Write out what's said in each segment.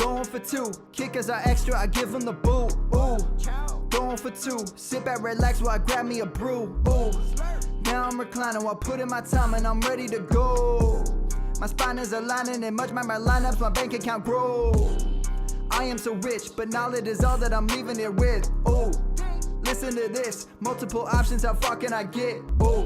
Going for two, kickers are extra, I give them the boot. Ooh, going for two, sit back, relax while I grab me a brew. Ooh, now I'm reclining while putting my time and I'm ready to go. My spine is aligning and much my lineups, my bank account grow. I am so rich, but knowledge is all that I'm leaving it with. Ooh, listen to this, multiple options, how far can I get? Ooh,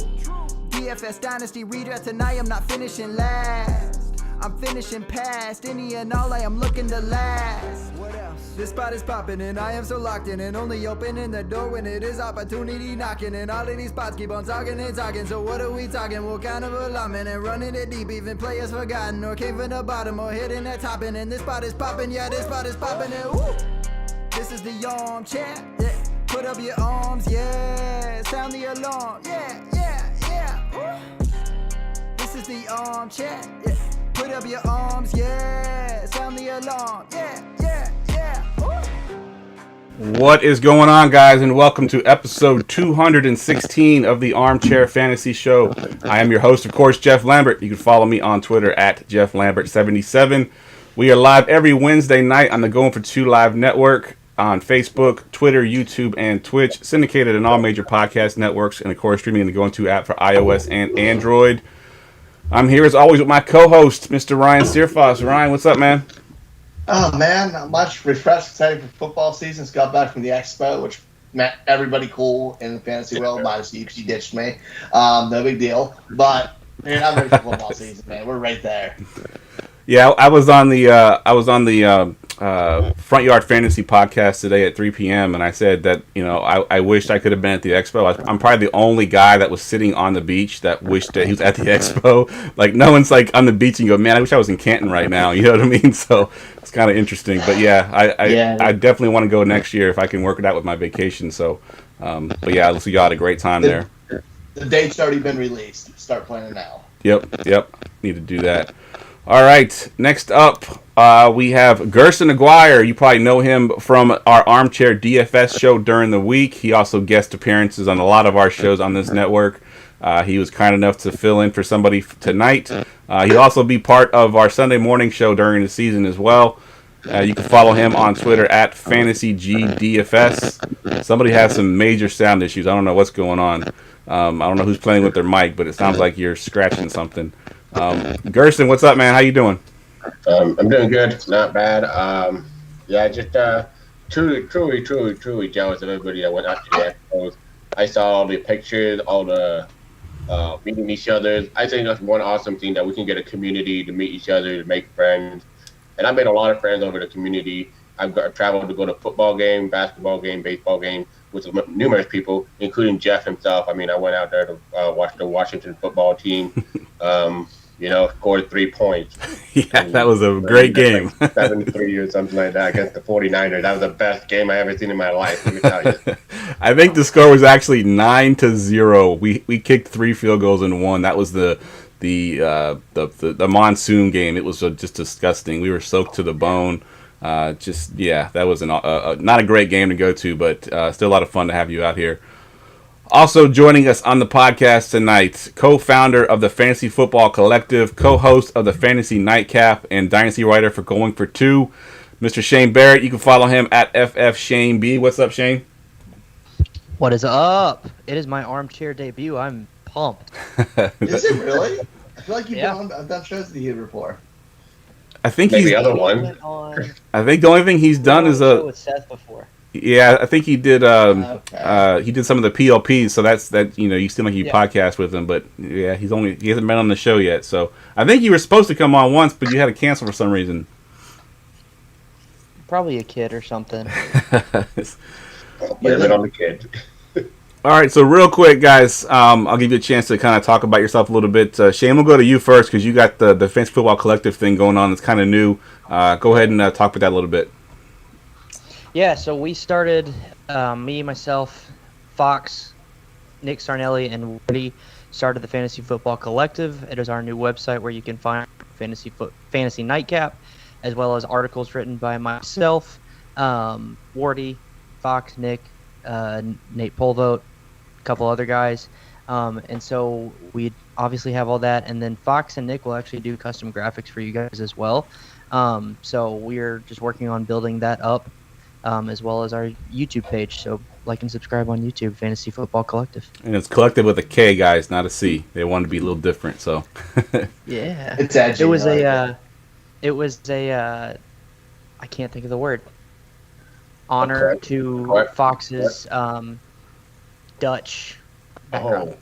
DFS Dynasty redraft tonight, I'm not finishing last. I'm finishing past any and all, I am looking to last. What else? This spot is popping and I am so locked in and only opening the door when it is opportunity knocking. And all of these spots keep on talking and talking. So what are we talking? What kind of alignment? And running it deep, even players forgotten or came from the bottom or hitting that top. And this spot is popping, yeah, this spot is popping. And woo! This is the Armchair, yeah. Put up your arms, yeah. Sound the alarm, yeah, yeah, yeah. Woo! This is the Armchair, yeah. Put up your arms, yeah. Sound the alarm, yeah, yeah, yeah. Woo! What is going on, guys, and welcome to episode 216 of the Armchair Fantasy Show. I am your host, of course, Jeff Lambert. You can follow me on Twitter at JeffLambert77. We are live every Wednesday night on the Going for Two Live Network on Facebook, Twitter, YouTube, and Twitch. Syndicated in all major podcast networks, and of course, streaming in the Going To app for iOS and Android. I'm here as always with my co-host, Mr. Ryan Searfoss. Ryan, what's up, man? Oh, man, not much. Refreshed, excited for football season. Just got back from the Expo, which met everybody cool in the fantasy world, minus you because you ditched me. No big deal. But man, I'm ready for football season, man. We're right there. Yeah, I was on the Front Yard Fantasy podcast today at 3 p.m. and I said that, you know, I wished I could have been at the Expo. I'm probably the only guy that was sitting on the beach that wished that he was at the Expo. Like, no one's like on the beach and you go, man, I wish I was in Canton right now. You know what I mean? So it's kind of interesting. But yeah, I definitely want to go next year if I can work it out with my vacation. So, but yeah, looks like you had a great time there. The date's already been released. Start planning now. Yep. Need to do that. All right, next up, we have Gerson Maguire. You probably know him from our Armchair DFS show during the week. He also guest appearances on a lot of our shows on this network. He was kind enough to fill in for somebody tonight. He'll also be part of our Sunday morning show during the season as well. You can follow him on Twitter at FantasyGDFS. Somebody has some major sound issues. I don't know what's going on. I don't know who's playing with their mic, but it sounds like you're scratching something. Gerson, what's up, man? How you doing? I'm doing good, not bad. Just truly jealous of everybody that went out to the Expos. I saw all the pictures, all the meeting each other. I think that's one awesome thing that we can get a community to meet each other, to make friends. And I made a lot of friends over the community. I've traveled to go to football game, basketball game, baseball game with numerous people, including Jeff himself. I mean, I went out there to watch the Washington football team. Scored 3 points. Yeah, that was a great game. 7-3 or something like that against the 49ers. That was the best game I ever seen in my life, let me tell you. I think the score was actually 9-0. We kicked 3 field goals and won. That was the monsoon game. It was just disgusting. We were soaked to the bone. That was not a great game to go to, but still a lot of fun to have you out here. Also joining us on the podcast tonight, co-founder of the Fantasy Football Collective, co-host of the Fantasy Nightcap, and dynasty writer for Going for Two, Mr. Shane Barrett. You can follow him at FFShaneB. What's up, Shane? What is up? It is my Armchair debut. I'm pumped. Is it really? I feel like I've done shows with you before. I think maybe the other one. I think the only thing he's done is with Seth before. Yeah, I think he did. He did some of the PLPs, so that's that. You know, you seem like you podcast with him, but yeah, he hasn't been on the show yet. So I think you were supposed to come on once, but you had to cancel for some reason. Probably a kid or something. Blame it on the kid. All right, so real quick, guys, I'll give you a chance to kind of talk about yourself a little bit. Shane, we'll go to you first because you got the Fantasy Football Collective thing going on. It's kind of new. Go ahead and talk about that a little bit. Yeah, so we started, me, myself, Fox, Nick Sarnelli, and Woody started the Fantasy Football Collective. It is our new website where you can find Fantasy Nightcap, as well as articles written by myself, Wardy, Fox, Nick, Nate Polvote, a couple other guys. And so we obviously have all that, and then Fox and Nick will actually do custom graphics for you guys as well. So we're just working on building that up, as well as our YouTube page. So like and subscribe on YouTube, Fantasy Football Collective. And it's Collective with a K, guys, not a C. They wanted to be a little different, so. Yeah, It's edgy. it was a I can't think of the word. Honor Okay. to What? Fox's Dutch background. Oh,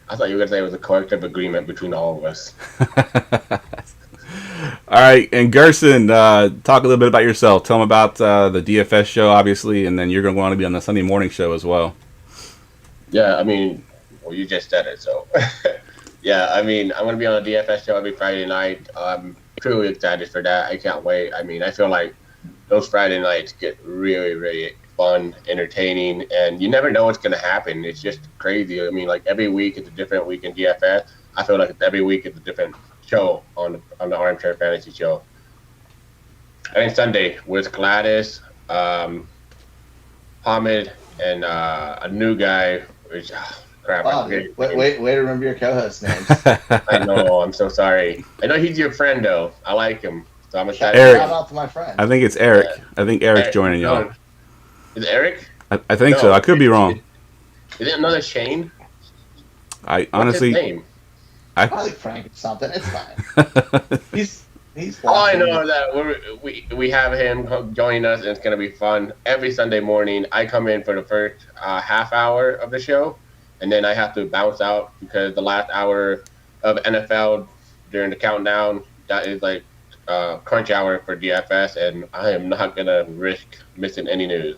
I thought you were going to say it was a collective agreement between all of us. All right, and Gerson, talk a little bit about yourself. Tell them about the DFS show, obviously, and then you're going to want to be on the Sunday morning show as well. Yeah, I mean, well, you just said it, so. Yeah, I mean, I'm going to be on a DFS show every Friday night. I'm truly excited for that. I can't wait. I mean, I feel like those Friday nights get really, really fun, entertaining, and you never know what's going to happen. It's just crazy. I mean, like every week is a different week in DFS. I feel like every week is a different show on the Armchair Fantasy Show. And Sunday with Gladys, Hamid, and a new guy. Which, crap. Wow, wait to remember your co-host names. I know. I'm so sorry. I know he's your friend though. I like him, so I'm excited. Eric. Shout out to my friend. I think it's Eric. Yeah. I think Eric's joining y'all. Is it Eric? I think No. so. I could be wrong. Is it another Shane? I What's honestly, his name? Probably Frank or something. It's fine. He's. All I watching. know is that we have him joining us, and it's going to be fun. Every Sunday morning, I come in for the first half hour of the show, and then I have to bounce out because the last hour of NFL during the countdown, that is like crunch hour for DFS, and I am not going to risk missing any news.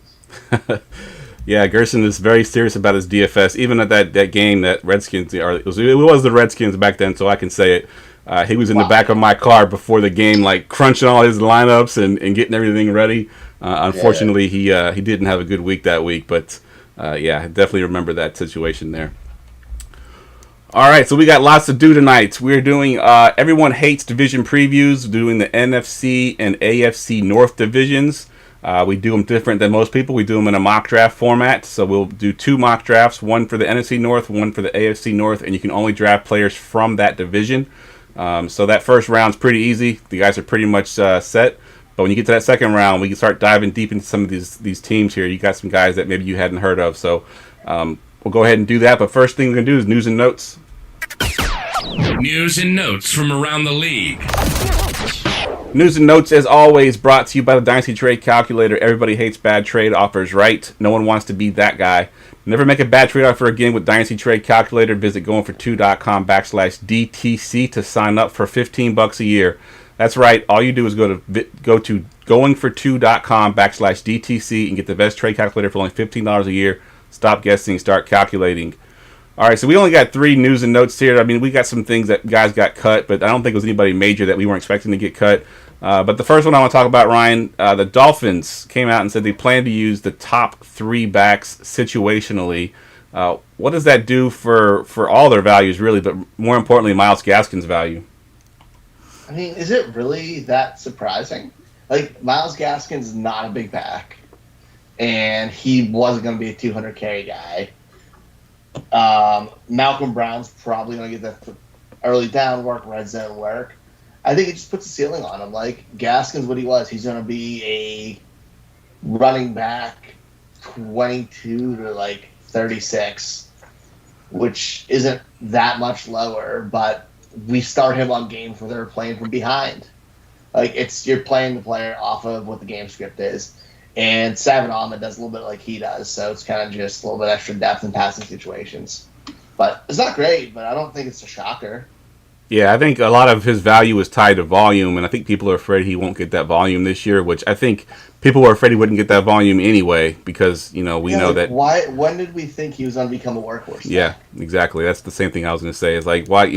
yeah, Gerson is very serious about his DFS. Even at that game that Redskins, or it was the Redskins back then, so I can say it. He was in the back of my car before the game, like crunching all his lineups and getting everything ready. Unfortunately, he didn't have a good week that week, but yeah, I definitely remember that situation there. All right, so we got lots to do tonight. We're doing Everyone Hates Division Previews, doing the NFC and AFC North divisions. We do them different than most people. We do them in a mock draft format. So we'll do 2 mock drafts, one for the NFC North, one for the AFC North, and you can only draft players from that division. So that first round's pretty easy. The guys are pretty much set. But when you get to that second round, we can start diving deep into some of these teams here. You got some guys that maybe you hadn't heard of. So we'll go ahead and do that. But first thing we're going to do is news and notes. News and notes from around the league. News and notes, as always, brought to you by the Dynasty Trade Calculator. Everybody hates bad trade offers, right? No one wants to be that guy. Never make a bad trade offer again with Dynasty Trade Calculator. Visit goingfor2.com/DTC to sign up for $15 a year. That's right. All you do is go to goingfor2.com/DTC and get the best trade calculator for only $15 a year. Stop guessing, start calculating. All right, so we only got 3 news and notes here. I mean, we got some things that guys got cut, but I don't think it was anybody major that we weren't expecting to get cut. But the first one I want to talk about, Ryan, the Dolphins came out and said they plan to use the top 3 backs situationally. What does that do for all their values, really, but more importantly, Myles Gaskin's value? I mean, is it really that surprising? Like, Myles Gaskin's not a big back, and he wasn't going to be a 200 carry guy. Malcolm Brown's probably going to get that early down work, red zone work. I think it just puts a ceiling on him. Like, Gaskin's what he was. He's going to be a running back 22 to, 36, which isn't that much lower, but we start him on games where they're playing from behind. You're playing the player off of what the game script is. And Savin Ahmed does a little bit like he does, so it's kind of just a little bit extra depth in passing situations. But it's not great, but I don't think it's a shocker. Yeah, I think a lot of his value is tied to volume, and I think people are afraid he won't get that volume this year, which I think people were afraid he wouldn't get that volume anyway because, we know that... When did we think he was going to become a workhorse? Yeah, exactly. That's the same thing I was going to say. It's like, why,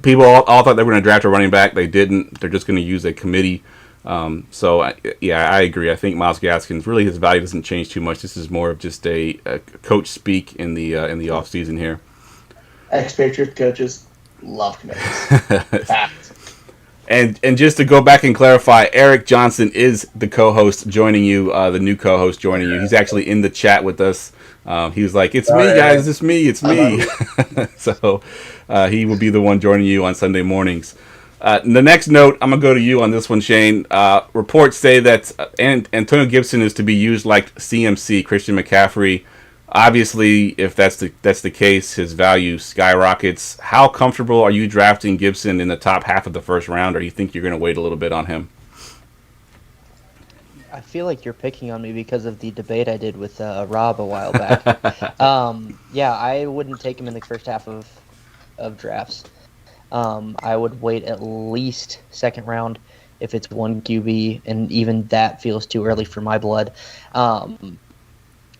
people all thought they were going to draft a running back. They didn't. They're just going to use a committee. I agree. I think Myles Gaskin's really his value doesn't change too much. This is more of just a coach speak in the off season here. Expatriate coaches love committees. Fact. And just to go back and clarify, Eric Johnson is the co-host joining you, the new co-host joining you. He's actually in the chat with us. He was like, "It's me, guys. It's me. It's me." So he will be the one joining you on Sunday mornings. The next note, I'm gonna go to you on this one, Shane. Reports say that Antonio Gibson is to be used like CMC, Christian McCaffrey. Obviously, if that's the case, his value skyrockets. How comfortable are you drafting Gibson in the top half of the first round, or do you think you're going to wait a little bit on him? I feel like you're picking on me because of the debate I did with Rob a while back. Yeah, I wouldn't take him in the first half of drafts. I would wait at least second round if it's one QB, and even that feels too early for my blood.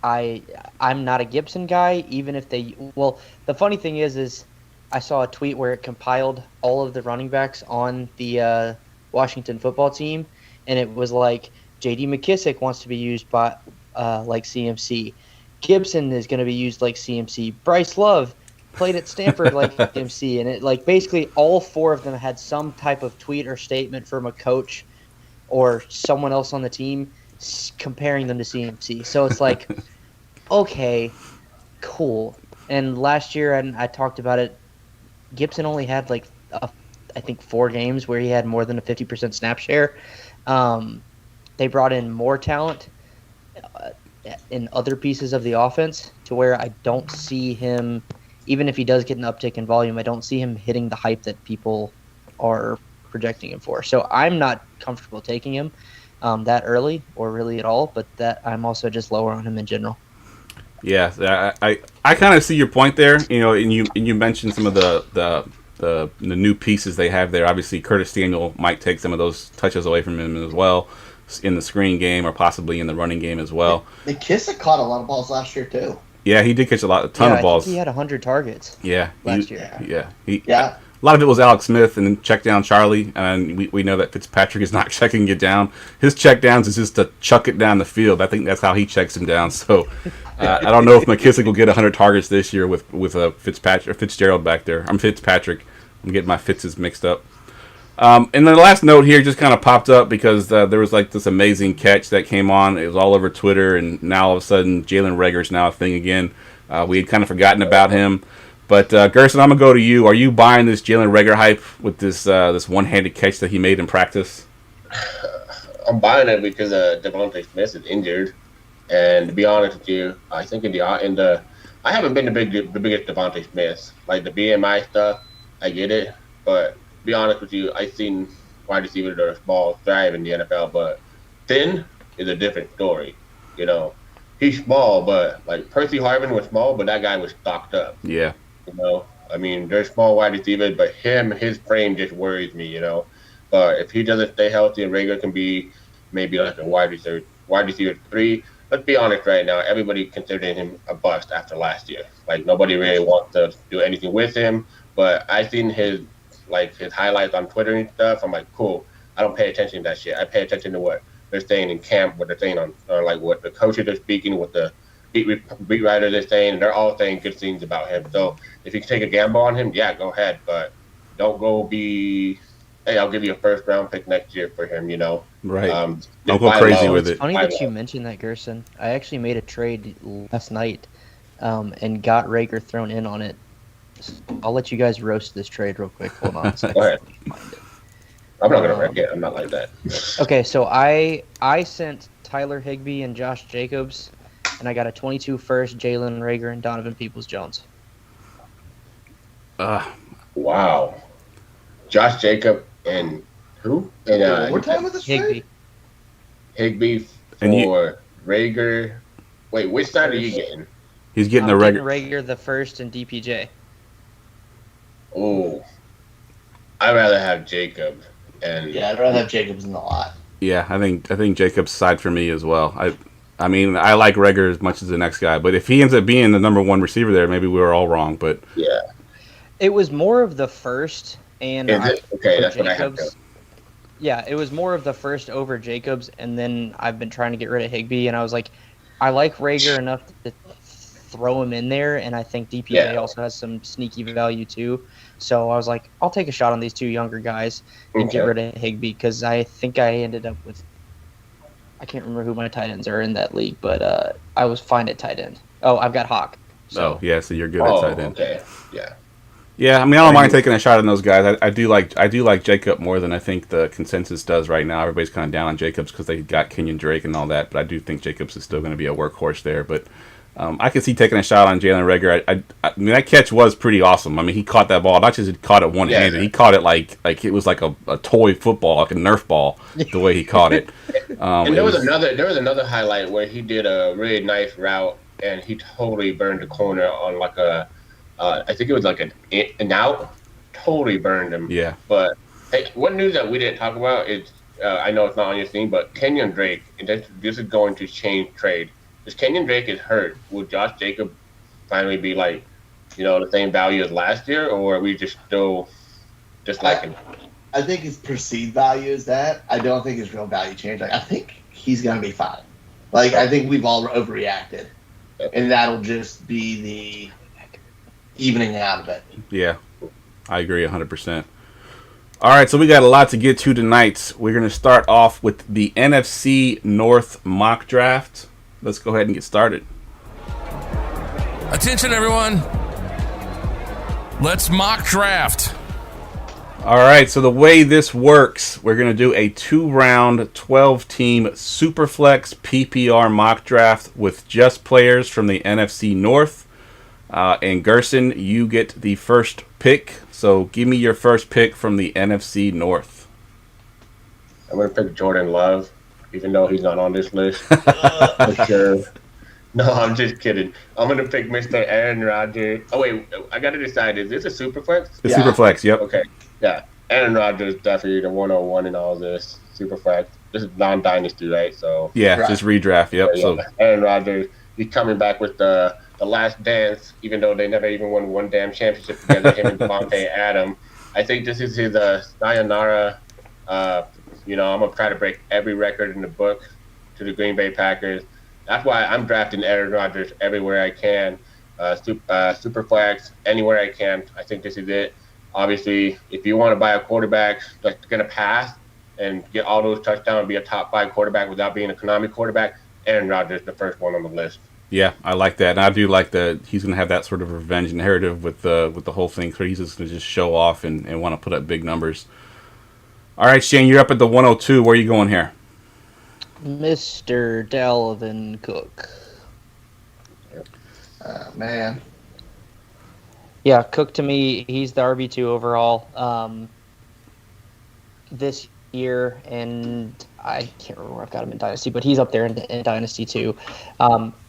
I'm not a Gibson guy, even if they. Well, the funny thing is I saw a tweet where it compiled all of the running backs on the Washington football team, and it was like J.D. McKissick wants to be used by like CMC. Gibson is going to be used like CMC. Bryce Love played at Stanford like CMC, and it like basically all four of them had some type of tweet or statement from a coach or someone else on the team comparing them to CMC. So it's like, okay, cool. And last year, and I talked about it, Gibson only had like I think 4 games where he had more than a 50% snap share. They brought in more talent in other pieces of the offense to where I don't see him, even if he does get an uptick in volume, I don't see him hitting the hype that people are projecting him for. So I'm not comfortable taking him that early or really at all, but that I'm also just lower on him in general. Yeah, I kind of see your point there. You know, and you mentioned some of the new pieces they have there. Obviously, Curtis Daniel might take some of those touches away from him as well in the screen game or possibly in the running game as well. McKissick caught a lot of balls last year too. Yeah, he did catch a ton of balls. I think he had 100 targets. Yeah, last year. Yeah. A lot of it was Alex Smith and then check down Charlie, and we know that Fitzpatrick is not checking it down. His check downs is just to chuck it down the field. I think that's how he checks him down. So I don't know if McKissick will get 100 targets this year with a Fitzgerald back there. I'm Fitzpatrick. I'm getting my Fitzes mixed up. And then the last note here just kind of popped up because there was like this amazing catch that came on. It was all over Twitter, and now all of a sudden Jalen Reagor's now a thing again. We had kind of forgotten about him. But Gerson, I'm gonna go to you. Are you buying this Jalen Reagor hype with this one-handed catch that he made in practice? I'm buying it because Devontae Smith is injured, and to be honest with you, I think I haven't been the biggest Devontae Smith. Like the BMI stuff, I get it, but to be honest with you, I've seen wide receivers that are small thrive in the NFL, but thin is a different story. You know, he's small, but like Percy Harvin was small, but that guy was stocked up. Yeah. You know, I mean, they're small wide receivers, but his frame just worries me, you know. But if he doesn't stay healthy, and Reagor can be maybe like a wide receiver 3. Let's be honest right now, everybody considering him a bust after last year. Like, nobody really wants to do anything with him. But I've seen his highlights on Twitter and stuff. I'm like, cool. I don't pay attention to that shit. I pay attention to what they're saying in camp, what they're saying or like what the coaches are speaking, what the beat writers are saying, and they're all saying good things about him. So if you can take a gamble on him, yeah, go ahead. But don't go be, hey, I'll give you a first-round pick next year for him, you know. Right. Don't go crazy with it. It's funny that you mentioned that, Gerson. I actually made a trade last night and got Reagor thrown in on it. I'll let you guys roast this trade real quick. Hold on a second. Go ahead. I'm not going to wreck it. I'm not like that. Okay, so I sent Tyler Higbee and Josh Jacobs, and I got a 22 first, Jalen Reagor, and Donovan Peoples-Jones. Wow. Josh Jacob and who? And what time was this trade? Higbee for Reagor. Wait, which side are you getting? He's getting the Reagor. Reagor the first and DPJ. Oh, I'd rather have Jacob. And yeah, I'd rather have Jacobs in the lot. Yeah, I think Jacob's side for me as well. I mean, I like Reagor as much as the next guy, but if he ends up being the number 1 receiver there, maybe we were all wrong. But yeah, it was more of the first and okay. That's Jacobs. What I have to. Yeah, it was more of the first over Jacobs, and then I've been trying to get rid of Higbee, and I was like, I like Reagor enough to throw him in there, and I think DPJ also has some sneaky value too. So I was like, I'll take a shot on these 2 younger guys and get rid of Higbee, because I think I ended up with, I can't remember who my tight ends are in that league, but I was fine at tight end. Oh, I've got Hawk. So yeah, so you're good at tight end. Okay. Yeah. Yeah, I mean, I don't mind taking a shot on those guys. I do like Jacob more than I think the consensus does right now. Everybody's kind of down on Jacobs because they got Kenyan Drake and all that, but I do think Jacobs is still going to be a workhorse there. But I can see taking a shot on Jalen Reagor. I mean, that catch was pretty awesome. I mean, he caught that ball. Not just he caught it one-handed. He caught it like it was like a toy football, like a Nerf ball, the way he caught it. And there was another highlight where he did a really nice route, and he totally burned the corner on like a I think it was like an out. Totally burned him. Yeah. But hey, one news that we didn't talk about is I know it's not on your thing, but Kenyan Drake. And this is going to change trade. If Kenyan Drake is hurt, will Josh Jacobs finally be like, the same value as last year, or are we just still like him? I think his perceived value is that. I don't think his real value changed. Like, I think he's gonna be fine. Like, I think we've all overreacted, and that'll just be the evening out of it. Yeah, I agree 100%. All right, so we got a lot to get to tonight. We're going to start off with the NFC North mock draft. Let's go ahead and get started. Attention, everyone. Let's mock draft. All right, so the way this works, we're going to do a 2-round, 12-team Superflex PPR mock draft with just players from the NFC North. And Gerson, you get the first pick. So give me your first pick from the NFC North. I'm going to pick Jordan Love, even though he's not on this list. For sure. No, I'm just kidding. I'm going to pick Mr. Aaron Rodgers. Oh, wait. I got to decide. Is this a Superflex? The Superflex, yep. Okay. Yeah. Aaron Rodgers is definitely the 101 in all this. Superflex. This is non-dynasty, right? So yeah, just redraft, yep. Yeah, So Aaron Rodgers, he's coming back with the last dance, even though they never even won one damn championship together, him and Devontae Adams. I think this is his sayonara. I'm going to try to break every record in the book to the Green Bay Packers. That's why I'm drafting Aaron Rodgers everywhere I can. Superflex, anywhere I can. I think this is it. Obviously, if you want to buy a quarterback that's going to pass and get all those touchdowns and be a top 5 quarterback without being a Konami quarterback, Aaron Rodgers is the first one on the list. yeah, I like that. And I do like that he's going to have that sort of revenge narrative with the whole thing. So he's just going to just show off and want to put up big numbers. All right, Shane, you're up at the 102. Where are you going here? Mr. Dalvin Cook. Man. Yeah, Cook to me, he's the RB2 overall this year, and I can't remember where I've got him in Dynasty, but he's up there in Dynasty too.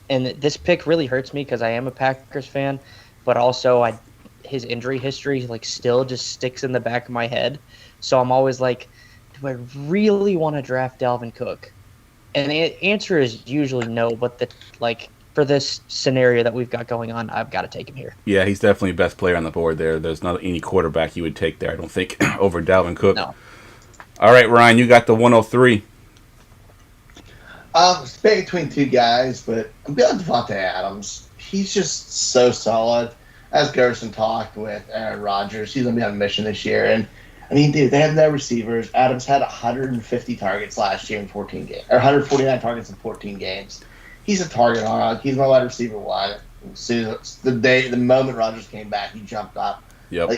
And this pick really hurts me because I am a Packers fan, but also his injury history still just sticks in the back of my head. So I'm always like, do I really want to draft Dalvin Cook? And the answer is usually no, but for this scenario that we've got going on, I've got to take him here. Yeah, he's definitely the best player on the board there. There's not any quarterback you would take there, I don't think, over Dalvin Cook. No. All right, Ryan, you got the 103. It's between two guys, but I'm going Devontae Adams. He's just so solid. As Gerson talked with Aaron Rodgers, he's going to be on a mission this year. And, I mean, dude, they have no receivers. Adams had 150 targets last year in 14 games, or 149 targets in 14 games. He's a target hog. He's my wide receiver one. As soon as the moment Rodgers came back, he jumped up. Yep.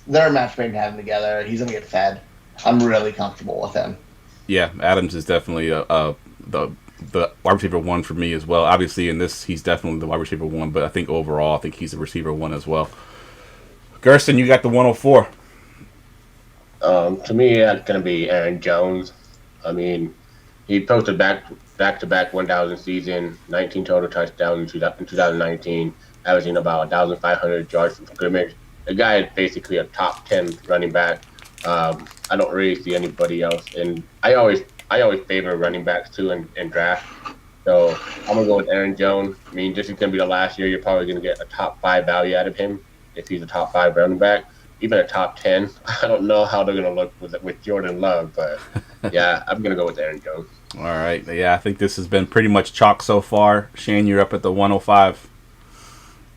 They're a match made to have them together. He's going to get fed. I'm really comfortable with him. Yeah, Adams is definitely the wide receiver one for me as well. Obviously, in this, he's definitely the wide receiver one, but I think overall, I think he's the receiver one as well. Gerson, you got the 104. To me, that's going to be Aaron Jones. I mean, he posted back-to-back 1,000 season, 19 total touchdowns in 2019, averaging about 1,500 yards from scrimmage. The guy is basically a top 10 running back. I don't really see anybody else, and I always favor running backs too in draft. So I'm gonna go with Aaron Jones. I mean, this is gonna be the last year. You're probably gonna get a top 5 value out of him if he's a top 5 running back, even a top 10. I don't know how they're gonna look with Jordan Love, but yeah, I'm gonna go with Aaron Jones. All right, yeah, I think this has been pretty much chalk so far. Shane, you're up at the 105.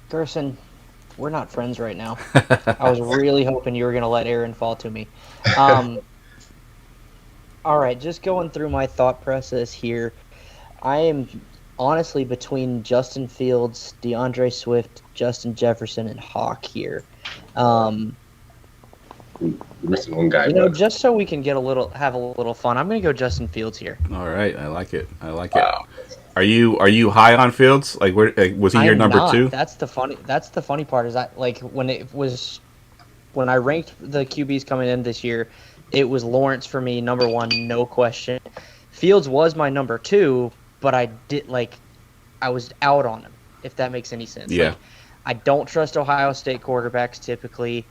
Gerson, we're not friends right now. I was really hoping you were going to let Aaron fall to me. All right, just going through my thought process here. I am honestly between Justin Fields, DeAndre Swift, Justin Jefferson, and Hawk here. You're missing one guy. You know, but- just so we can have a little fun, I'm going to go Justin Fields here. All right, I like it. Wow. Are you high on Fields? Like, was he your I'm number not. 2? That's the funny part is that like when I ranked the QBs coming in this year, it was Lawrence for me number 1, no question. Fields was my number 2, but I was out on him, if that makes any sense. Yeah. Like, I don't trust Ohio State quarterbacks typically.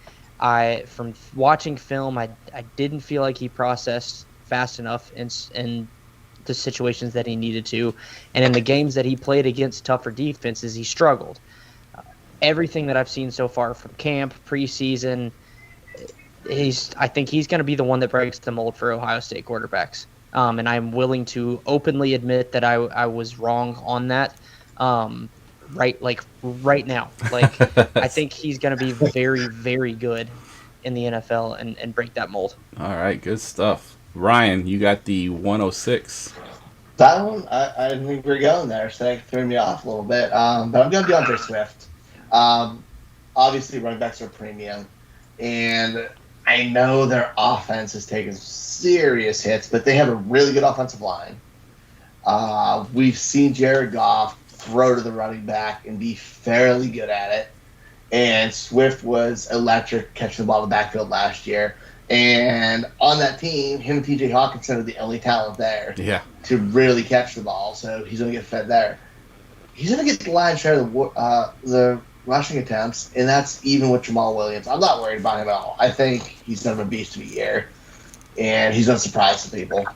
From watching film, I didn't feel like he processed fast enough in the situations that he needed to, and in the games that he played against tougher defenses, he struggled. Everything that I've seen so far from camp, preseason, I think he's going to be the one that breaks the mold for Ohio State quarterbacks. And I'm willing to openly admit that I was wrong on that. Right now, I think he's going to be very, very good in the NFL and break that mold. All right, good stuff. Ryan, you got the 106. That one, I didn't think we were going there, so that threw me off a little bit. But I'm going to DeAndre Swift. Obviously, running backs are premium, and I know their offense has taken serious hits, but they have a really good offensive line. We've seen Jared Goff throw to the running back and be fairly good at it. And Swift was electric catching the ball in the backfield last year. And on that team, him and TJ Hawkinson are the only talent there to really catch the ball. So he's going to get fed there. He's going to get the lion's share of the rushing attempts, and that's even with Jamal Williams. I'm not worried about him at all. I think he's going to be a beast of a year, and he's going to surprise some people.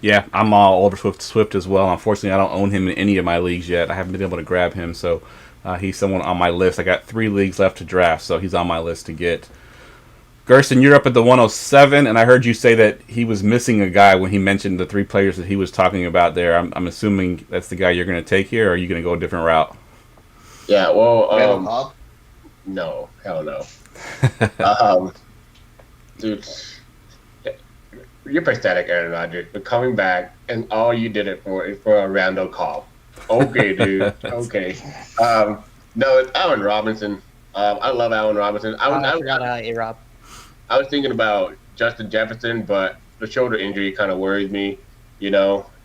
Yeah, I'm all over Swift as well. Unfortunately, I don't own him in any of my leagues yet. I haven't been able to grab him, so he's someone on my list. I got 3 leagues left to draft, so he's on my list to get. Gerson, you're up at the 107, and I heard you say that he was missing a guy when he mentioned the 3 players that he was talking about there. I'm assuming that's the guy you're going to take here, or are you going to go a different route? Yeah, well, Randall Cobb? no, hell no. Dude, you're pathetic, Aaron Rodgers. But coming back, and all you did it for is for a Randall Cobb. Okay, dude. Okay. No, it's Allen Robinson. I love Allen Robinson. I forgot A-Rob. I was thinking about Justin Jefferson, but the shoulder injury kind of worries me,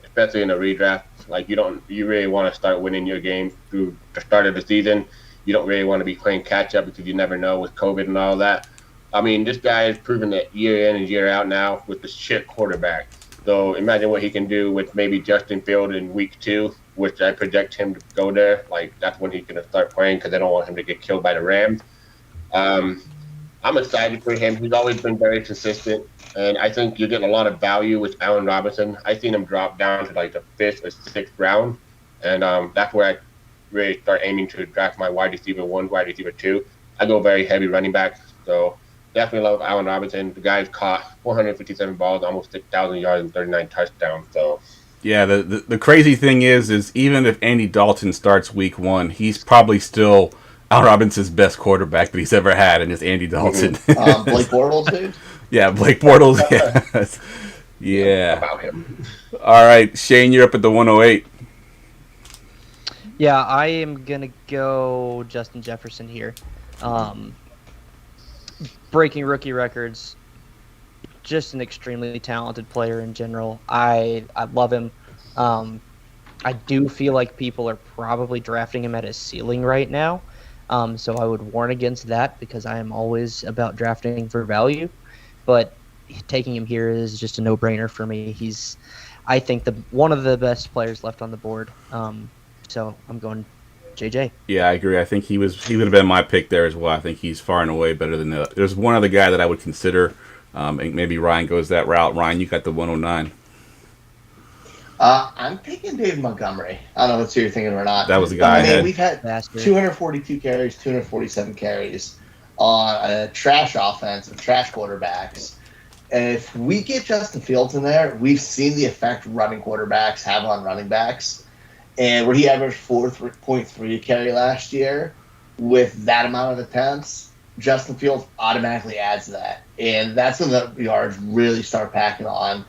especially in a redraft. Like, you really want to start winning your game through the start of the season. You don't really want to be playing catch up because you never know with COVID and all that. I mean, this guy has proven that year in and year out now with the shit quarterback. So imagine what he can do with maybe Justin Field in week 2, which I project him to go there. Like, that's when he's going to start playing because I don't want him to get killed by the Rams. I'm excited for him. He's always been very consistent, and I think you're getting a lot of value with Allen Robinson. I've seen him drop down to like the 5th or 6th round, and that's where I really start aiming to draft my wide receiver 1, wide receiver 2. I go very heavy running back, so definitely love Allen Robinson. The guy's caught 457 balls, almost 6,000 yards, and 39 touchdowns. So. Yeah, the crazy thing is even if Andy Dalton starts week 1, he's probably still Allen Robinson's best quarterback that he's ever had, and it's Andy Dalton. Blake Bortles, dude? Yeah, Blake Bortles. Yeah. Yeah. About him. All right, Shane, you're up at the 108. Yeah, I am going to go Justin Jefferson here. Breaking rookie records. Just an extremely talented player in general. I love him. I do feel like people are probably drafting him at his ceiling right now. So I would warn against that because I am always about drafting for value. But taking him here is just a no-brainer for me. He's, I think, one of the best players left on the board. So I'm going JJ. Yeah, I agree. I think he would have been my pick there as well. I think he's far and away better than there's one other guy that I would consider. And maybe Ryan goes that route. Ryan, you got the 109. I'm picking David Montgomery. I don't know if you're thinking or not. That was the guy I had. We've had 242 carries, 247 carries on a trash offense and trash quarterbacks. And if we get Justin Fields in there, we've seen the effect running quarterbacks have on running backs. And where he averaged 4.3 carry last year with that amount of attempts, Justin Fields automatically adds that. And that's when the yards really start packing on.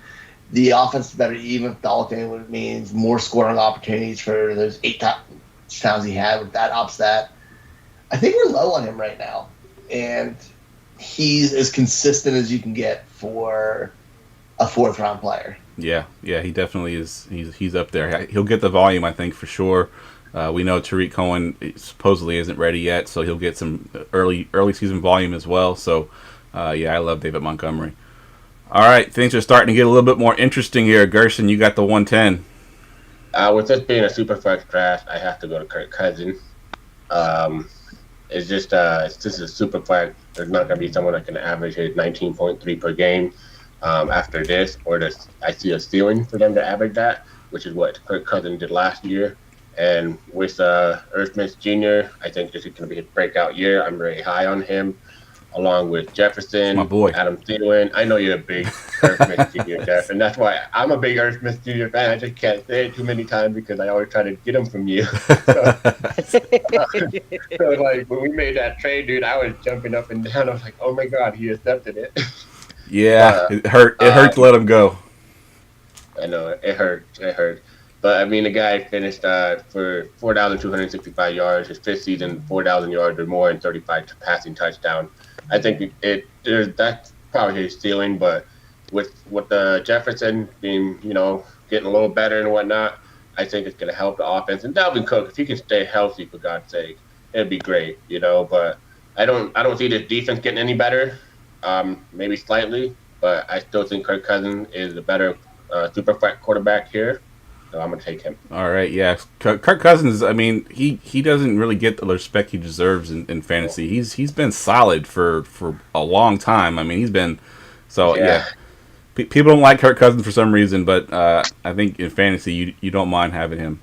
The offense is better even with Dalton, what it means more scoring opportunities for those 8 touchdowns he had with that upset. I think we're low on him right now, and he's as consistent as you can get for a 4th-round player. Yeah, he definitely is. He's up there. He'll get the volume, I think, for sure. We know Tariq Cohen supposedly isn't ready yet, so he'll get some early season volume as well. So, I love David Montgomery. All right, things are starting to get a little bit more interesting here. Gerson, you got the 110. With this being a super flex draft, I have to go to Kirk Cousins. It's just a super flex. There's not going to be someone that can average his 19.3 per game after this, I see a ceiling for them to average that, which is what Kirk Cousins did last year. And with Irv Smith Jr., I think this is going to be his breakout year. I'm very high on him, along with Jefferson, my boy. Adam Thielen. I know you're a big Irv Smith Jr. Jeff, and that's why I'm a big Irv Smith Jr. fan. I just can't say it too many times because I always try to get him from you. So like when we made that trade, dude, I was jumping up and down. I was like, oh my God, he accepted it. Yeah, it hurt. It hurt to let him go. I know it hurt. But I mean, the guy finished for 4,265 yards. His 5th season, 4,000 yards or more, and 35 passing touchdowns. I think that's probably his ceiling. But with the Jefferson being, getting a little better and whatnot, I think it's going to help the offense. And Dalvin Cook, if he can stay healthy, for God's sake, it'd be great. But I don't see this defense getting any better. Maybe slightly, but I still think Kirk Cousins is a better super flex quarterback here, so I'm going to take him. All right, yeah. Kirk Cousins, I mean, he doesn't really get the respect he deserves in fantasy. He's been solid for a long time. I mean, he's been so yeah. People don't like Kirk Cousins for some reason, but I think in fantasy you don't mind having him.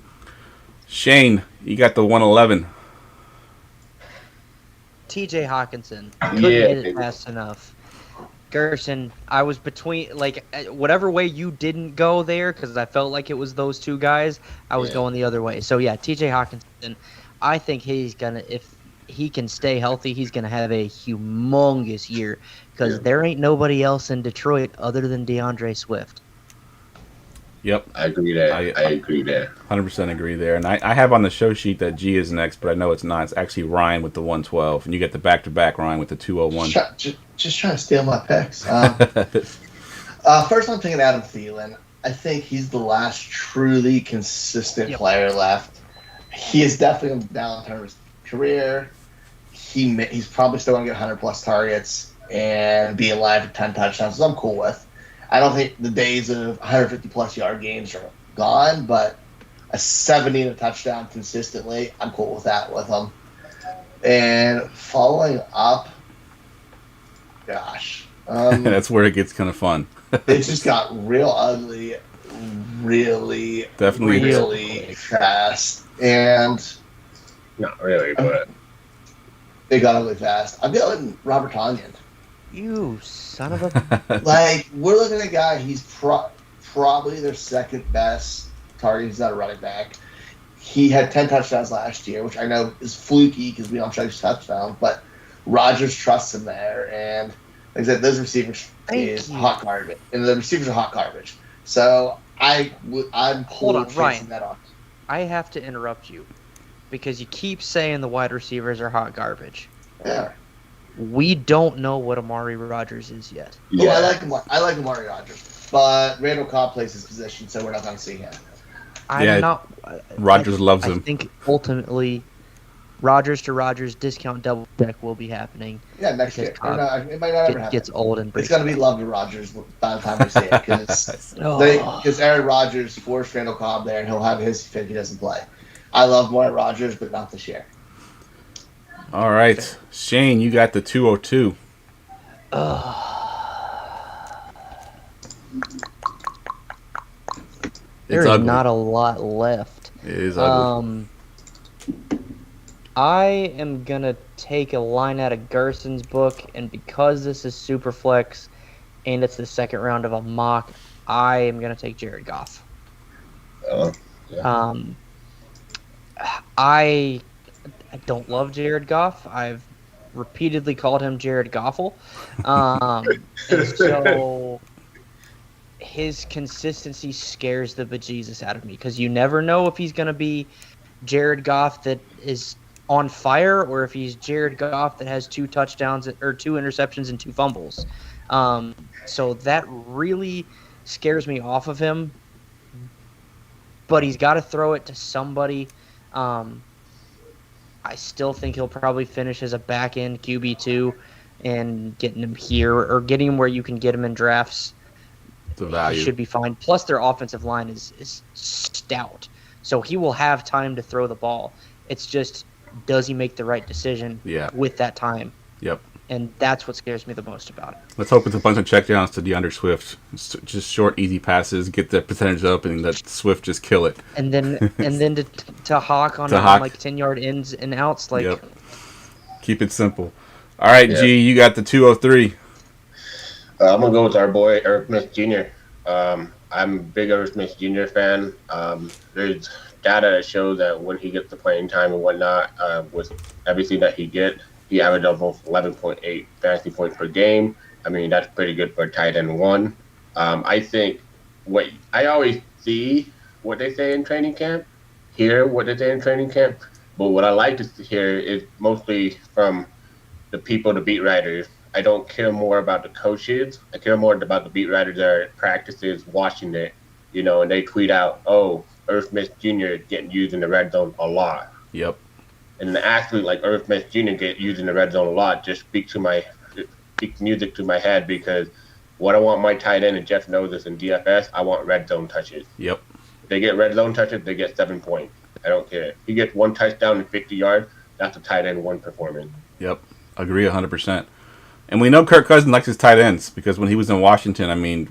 Shane, you got the 111. TJ Hawkinson. Couldn't hit it fast enough. Gerson, I was between, whatever way you didn't go there, because I felt like it was those two guys, I was going the other way. So, TJ Hawkinson, I think if he can stay healthy, he's going to have a humongous year, because there ain't nobody else in Detroit other than DeAndre Swift. Yep. I agree there. I agree there. 100% agree there. And I have on the show sheet that G is next, but I know it's not. It's actually Ryan with the 112. And you get the back-to-back Ryan with the 201. Just trying to steal my picks. First, I'm thinking Adam Thielen. I think he's the last truly consistent player left. He is definitely on the downturn of his career. He's probably still going to get 100-plus targets and be in line for 10 touchdowns, so I'm cool with. I don't think the days of 150-plus yard games are gone, but a 70 and a touchdown consistently, I'm cool with that with him. And following up, gosh. That's where it gets kind of fun. It just got real ugly really fast. And not really, but it got ugly fast. I'm going Robert Tonyan. You son of a... We're looking at a guy, he's probably their second best target. He's not a running back. He had 10 touchdowns last year, which I know is fluky because we don't chase touchdowns, but Rodgers trusts him there. And like I said, those receivers is hot garbage. And the receivers are hot garbage. So I'm Hold on, Ryan. that off. I have to interrupt you because you keep saying the wide receivers are hot garbage. Yeah. We don't know what Amari Rodgers is yet. Yeah, I like Amari Rodgers, but Randall Cobb plays his position, so we're not going to see him. Rodgers loves him. I think ultimately, Rodgers to Rodgers discount double deck will be happening. Yeah, next year. It might not ever happen. Gets old and it's going to be love to Rodgers by the time we see it because Aaron Rodgers forced Randall Cobb there, and he'll have his if he doesn't play. I love Amari Rodgers, but not this year. All right, Shane, you got the 202. There is not a lot left. It is ugly. I am gonna take a line out of Gerson's book, and because this is super flex, and it's the second round of a mock, I am gonna take Jared Goff. I don't love Jared Goff. I've repeatedly called him Jared Goffle. And so his consistency scares the bejesus out of me because you never know if he's going to be Jared Goff that is on fire or if he's Jared Goff that has 2 touchdowns or 2 interceptions and 2 fumbles. So that really scares me off of him. But he's got to throw it to somebody. I still think he'll probably finish as a back-end QB2 and getting him here or getting him where you can get him in drafts. The value He should be fine. Plus, their offensive line is stout. So he will have time to throw the ball. It's just, does he make the right decision with that time? Yep. And that's what scares me the most about it. Let's hope it's a bunch of checkdowns to DeAndre Swift. Just short, easy passes, get the percentage up, and let Swift just kill it. And then to Hawk on like 10-yard ins and outs. Like, yep. Keep it simple. All right, G, you got the 203. I'm going to go with our boy, Irv Smith Jr. I'm a big Irv Smith Jr. fan. There's data that shows that when he gets the playing time and whatnot, with everything that he gets, he averaged almost 11.8 fantasy points per game. I mean, that's pretty good for a tight end 1. I think what I always see what they say in training camp, hear what they say in training camp, but what I like to hear is mostly from the people, the beat writers. I don't care more about the coaches. I care more about the beat writers that are at practices watching it, and they tweet out, "Oh, Irv Smith Jr. is getting used in the red zone a lot." Yep. And an athlete like Irv Smith Jr. get used in the red zone a lot just speaks music to my head, because what I want my tight end, and Jeff knows this in DFS, I want red zone touches. Yep. If they get red zone touches, they get 7 points. I don't care. If he gets 1 touchdown and 50 yards, that's a tight end 1 performance. Yep. Agree 100%. And we know Kirk Cousins likes his tight ends because when he was in Washington, I mean,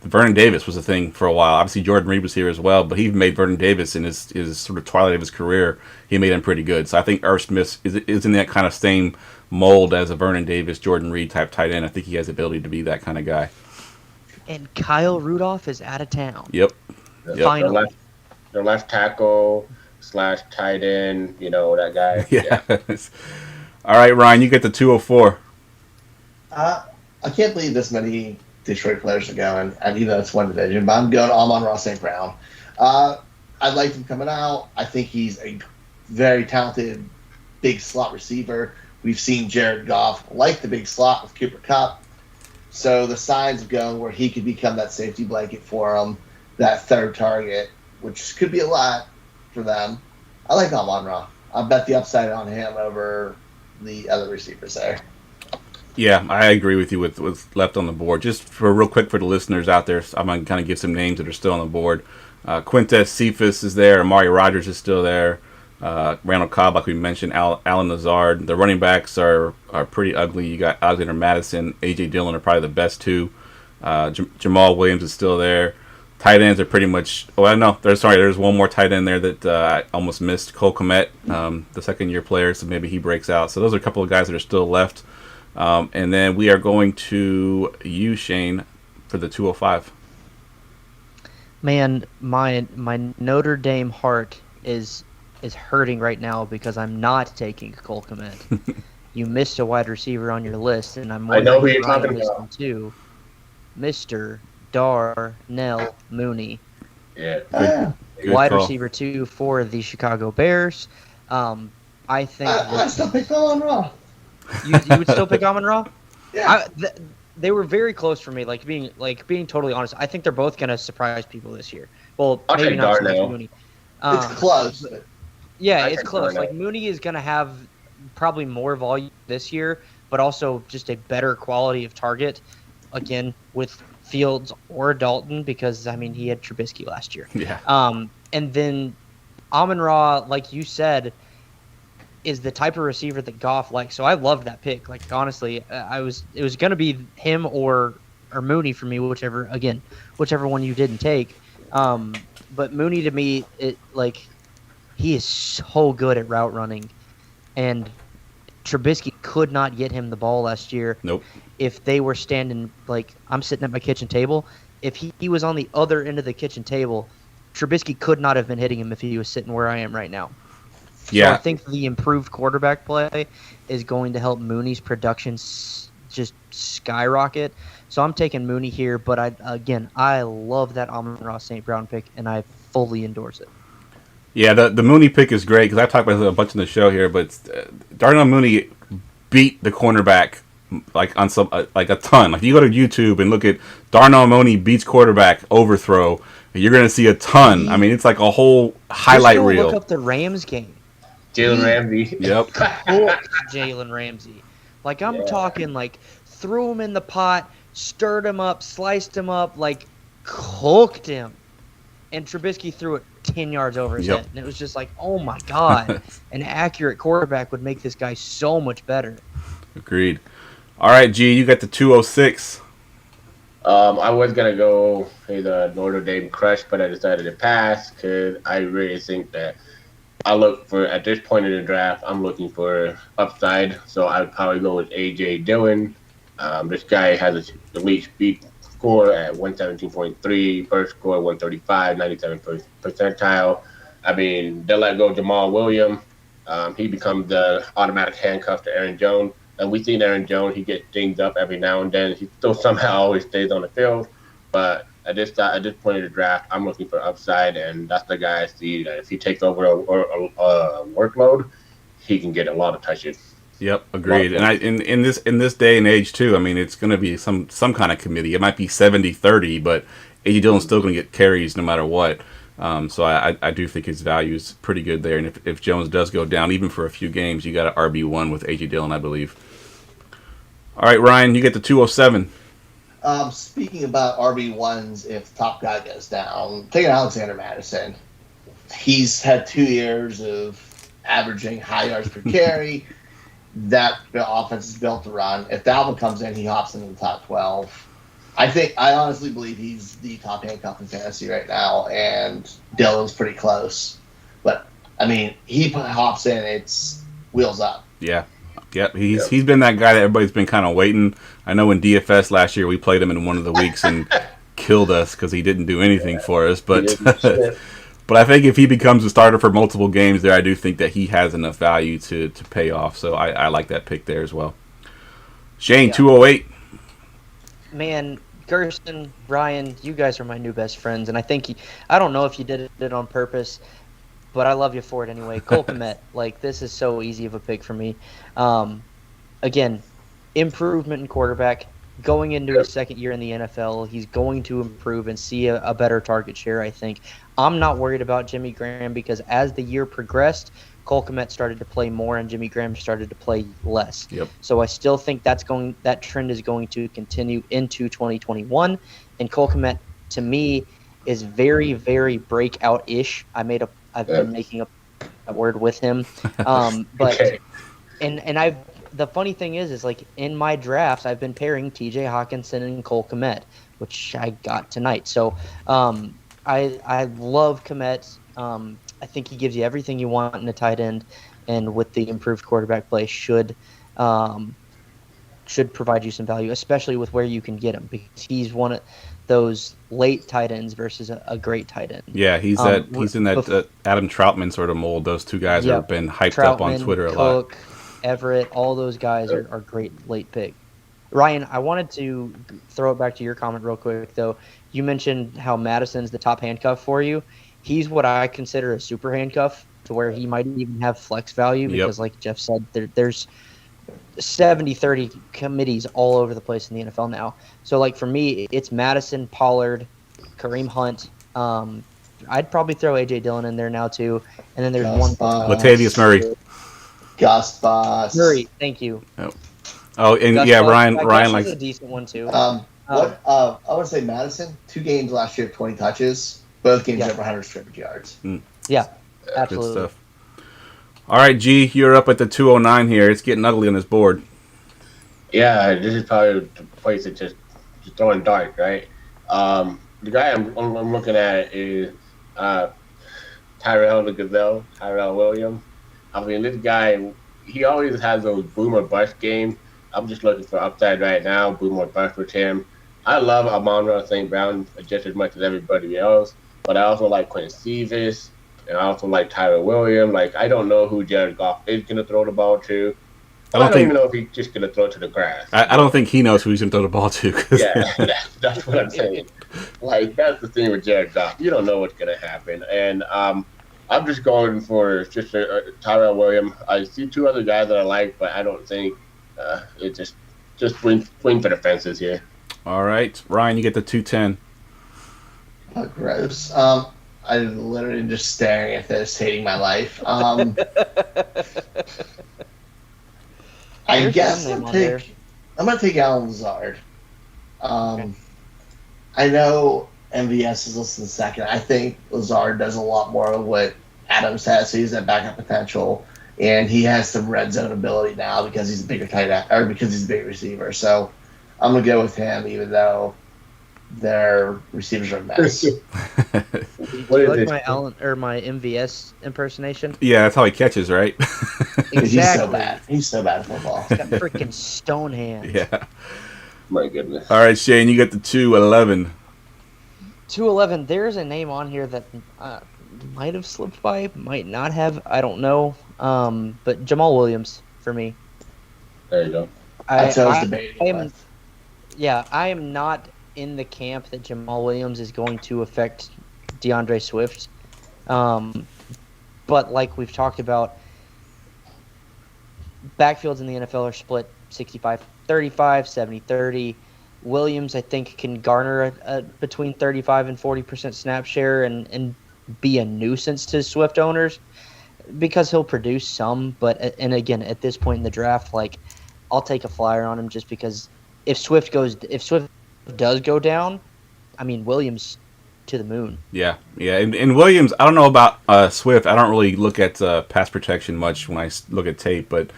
Vernon Davis was a thing for a while. Obviously, Jordan Reed was here as well, but he made Vernon Davis in his sort of twilight of his career. He made him pretty good. So I think Irv Smith is in that kind of same mold as a Vernon Davis, Jordan Reed type tight end. I think he has the ability to be that kind of guy. And Kyle Rudolph is out of town. Yep. Finally. Their left tackle / tight end, that guy. Yeah. All right, Ryan, you get the 204. I can't believe this many Detroit players are going, and it's one division, but I'm going Amon-Ra St. Brown. I liked him coming out. I think he's a very talented big slot receiver. We've seen Jared Goff like the big slot with Cooper Kupp. So the signs of going where he could become that safety blanket for him, that third target, which could be a lot for them. I like Amon-Ra. I bet the upside on him over the other receivers there. Yeah, I agree with you with what's left on the board. Just for real quick for the listeners out there, I'm going to kind of give some names that are still on the board. Quintez Cephas is there. Amari Rodgers is still there. Randall Cobb, like we mentioned. Alan Lazard. The running backs are pretty ugly. You got Alexander Madison, A.J. Dillon are probably the best 2. Jamal Williams is still there. Tight ends are pretty much... there's one more tight end there that I almost missed. Cole Kmet, the second-year player, so maybe he breaks out. So those are a couple of guys that are still left. And then we are going to you, Shane, for the 205. Man, my Notre Dame heart is hurting right now because I'm not taking Cole Kmet. You missed a wide receiver on your list, and I'm I know who you're talking about. Too, Mr. Darnell Mooney. Yeah. Good wide call. receiver 2 for the Chicago Bears. I think I still pick Amon-Ra. you would still pick Amon-Ra? Yeah. They were very close for me. Being totally honest, I think they're both gonna surprise people this year. Well, I'll maybe take not so much Darnell. Mooney. It's close. Yeah, I it's think close. Darnell. Mooney is gonna have probably more volume this year, but also just a better quality of target. Again, with Fields or Dalton, because he had Trubisky last year. Yeah. And then Amon-Ra, like you said, is the type of receiver that Goff likes. So I loved that pick. Like, honestly, it was going to be him or Mooney for me, whichever one you didn't take. But Mooney to me, he is so good at route running, and Trubisky could not get him the ball last year. Nope. If they were standing, I'm sitting at my kitchen table, if he was on the other end of the kitchen table, Trubisky could not have been hitting him if he was sitting where I am right now. Yeah. So I think the improved quarterback play is going to help Mooney's production just skyrocket. So I'm taking Mooney here, but I love that Amon-Ra St. Brown pick, and I fully endorse it. Yeah, the Mooney pick is great because I've talked about it a bunch on the show here, but Darnell Mooney beat the cornerback like on some like a ton. Like, you go to YouTube and look at Darnell Mooney beats quarterback overthrow, you're gonna see a ton. I mean, it's like a whole highlight reel. Look up the Rams game. Jalen Ramsey. Yep. Jalen Ramsey. Like, I'm talking like threw him in the pot, stirred him up, sliced him up, like cooked him. And Trubisky threw it 10 yards over his head. And it was just like, oh my God. An accurate quarterback would make this guy so much better. Agreed. All right, G, you got the 206. I was going to go the Notre Dame crush, but I decided to pass because I really think that at this point in the draft, I'm looking for upside. So I'd probably go with A.J. Dillon. This guy has an elite speed score at 117.3, first score 135, 97th percentile. I mean, they let go Jamal Williams. He becomes the automatic handcuff to Aaron Jones. And we've seen Aaron Jones, he gets dinged up every now and then. He still somehow always stays on the field. But at this point in the draft, I'm looking for upside, and that's the guy I see that if he takes over a workload, he can get a lot of touches. Yep, agreed. And in this day and age too, I mean, it's going to be some kind of committee. It might be 70-30, but A.J. Dillon's still going to get carries no matter what. So I do think his value is pretty good there. And if Jones does go down, even for a few games, you got an RB1 with A.J. Dillon, I believe. All right, Ryan, you get the 207. Speaking about RB1s, if the top guy goes down, taking Alexander Madison. He's had 2 years of averaging high yards per carry. That the offense is built to run. If Dalvin comes in, he hops into the top 12. I honestly believe he's the top handcuff in fantasy right now, and Dillon's pretty close. But, I mean, he hops in, it's wheels up. Yeah. Yep, he's been that guy that everybody's been kind of waiting. I know in DFS last year we played him in one of the weeks and killed us because he didn't do anything for us. But but I think if he becomes a starter for multiple games there, I do think that he has enough value to pay off. So I like that pick there as well. Shane, 208. Man, Gerson, Ryan, you guys are my new best friends, and I think I don't know if you did it on purpose, but I love you for it anyway. Cole Kmet, like, this is so easy of a pick for me. Again, improvement in quarterback. Going into his second year in the NFL, he's going to improve and see a better target share, I think. I'm not worried about Jimmy Graham because as the year progressed, Cole Kmet started to play more and Jimmy Graham started to play less. Yep. So I still think that trend is going to continue into 2021. And Cole Kmet, to me, is very, very breakout-ish. I've been making up a word with him, but Okay. and the funny thing is like in my drafts I've been pairing T.J. Hawkinson and Cole Kmet, which I got tonight. So I love Kmet. I think he gives you everything you want in a tight end, and with the improved quarterback play should provide you some value, especially with where you can get him because he's one of those late tight ends versus a great tight end. Yeah, he's in that Adam Troutman sort of mold. Those two guys have been hyped up on Twitter a lot. Everett, all those guys are great late pick. Ryan, I wanted to throw it back to your comment real quick, though. You mentioned how Madison's the top handcuff for you. He's what I consider a super handcuff, to where he might even have flex value because, like Jeff said, there's 70-30 committees all over the place in the NFL now. So, like, for me, it's Madison, Pollard, Kareem Hunt. I'd probably throw A.J. Dillon in there now, too. And then there's Latavius Murray. Gus Boss. Murray, thank you. Oh, and Gus yeah, Boss. Ryan likes a decent one, too. I would say Madison, 2 games last year, 20 touches. Both games over 100 scrimmage yards. Yeah, Good absolutely. stuff. All right, G, you're up at the 209 here. It's getting ugly on this board. Yeah, this is probably the place to just throwing dark, right? The guy I'm looking at is Tyrell Williams. I mean, this guy, he always has those boom or bust games. I'm just looking for upside right now, boom or bust with him. I love Amon-Ra St. Brown just as much as everybody else, but I also like Quentin Stevens, and I also like Tyrell Williams. Like, I don't know who Jared Goff is going to throw the ball to. I don't even know if he's just going to throw it to the grass. I don't think he knows who he's going to throw the ball to. Yeah, that's what I'm saying. Like, that's the thing with Jared Goff. You don't know what's going to happen. And I'm just going for just Tyrell Williams. I see two other guys that I like, but I don't think it just swing for the fences here. All right. Ryan, you get the 210. Oh, gross. I'm literally just staring at this, hating my life. I guess I'm gonna take Alan Lazard. Okay. I know MVS is listed second. I think Lazard does a lot more of what Adams has. So he's that backup potential, and he has some red zone ability now because he's a bigger tight end, or because he's a big receiver. So I'm gonna go with him, even though their receivers are a mess. Do you like my Allen or my MVS impersonation? Yeah, that's how he catches, right? Exactly. He's so bad. He's so bad at football. He's got freaking stone hands. Yeah. My goodness. All right, Shane, you get the 211. 211. There's a name on here that might have slipped by, might not have. I don't know. But Jamal Williams for me. There you go. That's what I was debating. I am not in the camp that Jamal Williams is going to affect DeAndre Swift. But like we've talked about, backfields in the NFL are split 65-35, 70-30. Williams, I think, can garner a between 35 and 40% snap share and be a nuisance to Swift owners because he'll produce some. And again, at this point in the draft, like, I'll take a flyer on him just because if Swift does go down, I mean, Williams to the moon. Yeah. And Williams, I don't know about Swift. I don't really look at pass protection much when I look at tape, but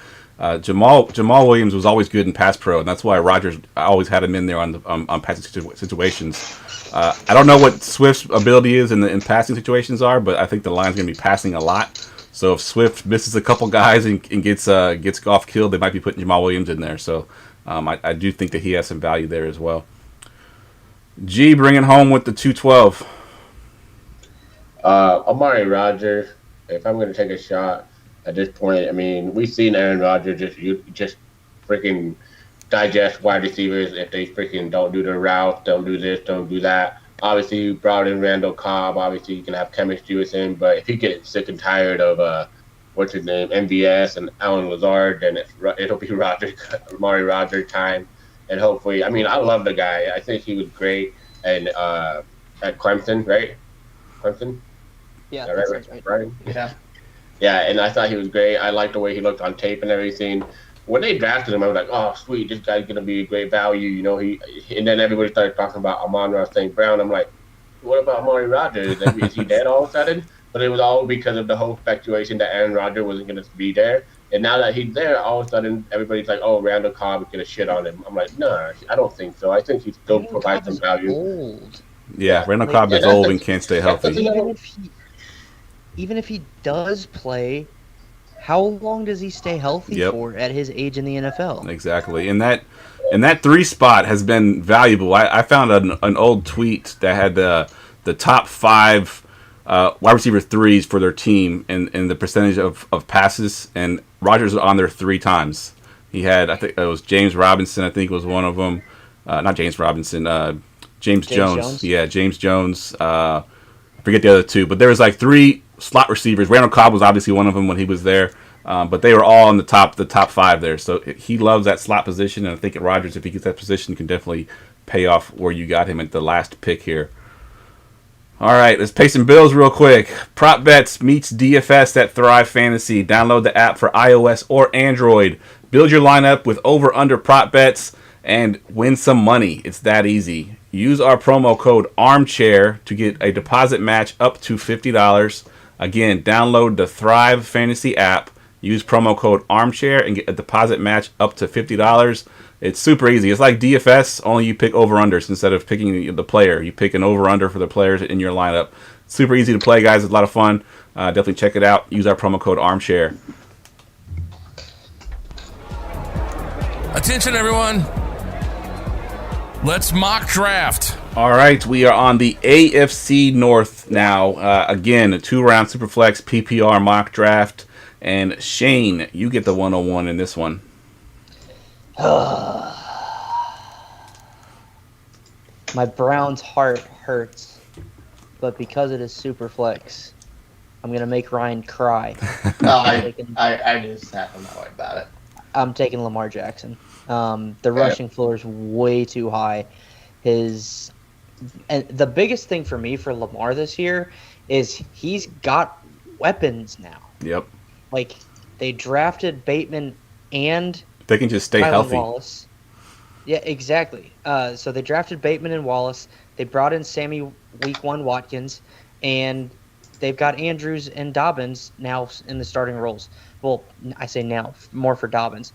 Jamal Williams was always good in pass pro, and that's why Rodgers always had him in there on passing situations. I don't know what Swift's ability is in passing situations are, but I think the line's going to be passing a lot. So if Swift misses a couple guys and gets Goff killed, they might be putting Jamal Williams in there. So I do think that he has some value there as well. G bringing home with the 212. Amari Rodgers, if I'm going to take a shot at this point, I mean, we've seen Aaron Rodgers just freaking digest wide receivers if they freaking don't do their routes, don't do this, don't do that. Obviously, you brought in Randall Cobb. Obviously, you can have chemistry with him. But if he gets sick and tired of, what's his name, MVS and Alan Lazard, then it'll be Amari Rodgers time. And hopefully, I mean, I love the guy. I think he was great and at Clemson, right? Clemson? Yeah, that's right. Yeah. Yeah, and I thought he was great. I liked the way he looked on tape and everything. When they drafted him, I was like, oh, sweet, this guy's going to be a great value. You know, and then everybody started talking about Amon-Ra St. Brown. I'm like, what about Amari Rodgers? Is he dead all of a sudden? But it was all because of the whole speculation that Aaron Rodgers wasn't going to be there. And now that he's there, all of a sudden, everybody's like, oh, Randall Cobb is going to shit on him. I'm like, no, I don't think so. I think he still provides some value. Old. Yeah, Randall Cobb is old and can't stay healthy. Even if he does play, how long does he stay healthy for at his age in the NFL? Exactly. And that 3 spot has been valuable. I found an old tweet that had the top 5 wide receiver 3s for their team and the percentage of passes, and Rodgers was on there 3 times. He had, I think it was James Robinson, I think was one of them. Not James Robinson, James Jones. Yeah, James Jones. I forget the other 2, but there was like 3 slot receivers. Randall Cobb was obviously one of them when he was there, but they were all in the top 5 there. So he loves that slot position, and I think Rodgers, if he gets that position, can definitely pay off where you got him at the last pick here. All right, let's pay some bills real quick. Prop Bets meets DFS at Thrive Fantasy. Download the app for iOS or Android. Build your lineup with over-under prop bets and win some money. It's that easy. Use our promo code Armchair to get a deposit match up to $50. Again, download the Thrive Fantasy app. Use promo code Armchair and get a deposit match up to $50. It's super easy. It's like DFS, only you pick over-unders instead of picking the player. You pick an over-under for the players in your lineup. Super easy to play, guys. It's a lot of fun. Definitely check it out. Use our promo code Armchair. Attention, everyone. Let's mock draft. All right, we are on the AFC North now. Again, a 2-round Superflex PPR mock draft. And Shane, you get the 101 in this one. My Browns heart hurts, but because it is super flex, I'm gonna make Ryan cry. No, I just have no way about it. I'm taking Lamar Jackson. The rushing floor is way too high. And the biggest thing for me for Lamar this year is he's got weapons now. Yep. Like, they drafted Bateman and They can just stay Tylan healthy. Wallace. Yeah, exactly. So they drafted Bateman and Wallace. They brought in Sammy Week 1 Watkins, and they've got Andrews and Dobbins now in the starting roles. Well, I say now, more for Dobbins.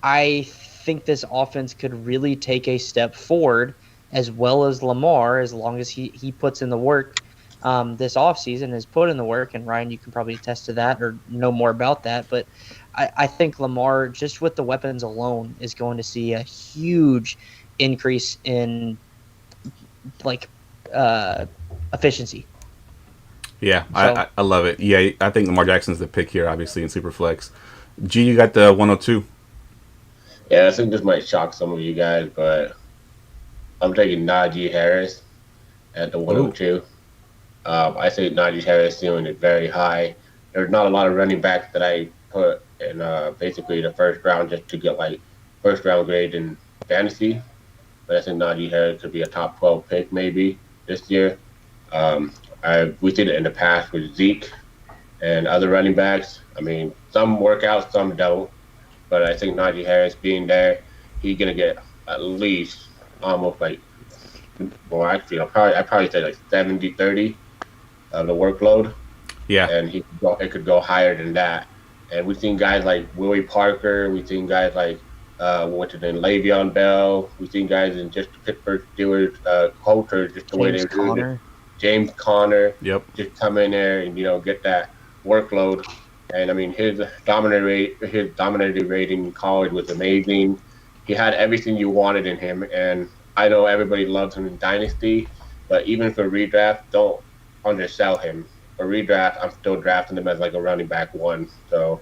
I think this offense could really take a step forward, as well as Lamar, as long as he puts in the work this offseason, has put in the work. And Ryan, you can probably attest to that or know more about that. But I think Lamar, just with the weapons alone, is going to see a huge increase in efficiency. Yeah, So- I love it. Yeah, I think Lamar Jackson's the pick here, obviously, in Superflex. G, you got the 102. Yeah, I think this might shock some of you guys, but I'm taking Najee Harris at the 102. I think Najee Harris ceiling is very high. There's not a lot of running backs that I put in basically the first round just to get like first round grade in fantasy. But I think Najee Harris could be a top 12 pick maybe this year. We did it in the past with Zeke and other running backs. I mean, some work out, some don't. But I think Najee Harris being there, he's gonna get at least almost like, well, actually, I'd probably say like 70-30 of the workload. Yeah. And it could go higher than that. And we've seen guys like Willie Parker. We've seen guys like what's his name, Le'Veon Bell. We've seen guys in just the Pittsburgh Steelers culture, just the way they do it. James Conner. Yep. Just come in there and get that workload. And I mean, his dominating rating in college was amazing. He had everything you wanted in him, and I know everybody loves him in Dynasty, but even for redraft, don't undersell him. For redraft, I'm still drafting him as like a running back 1. So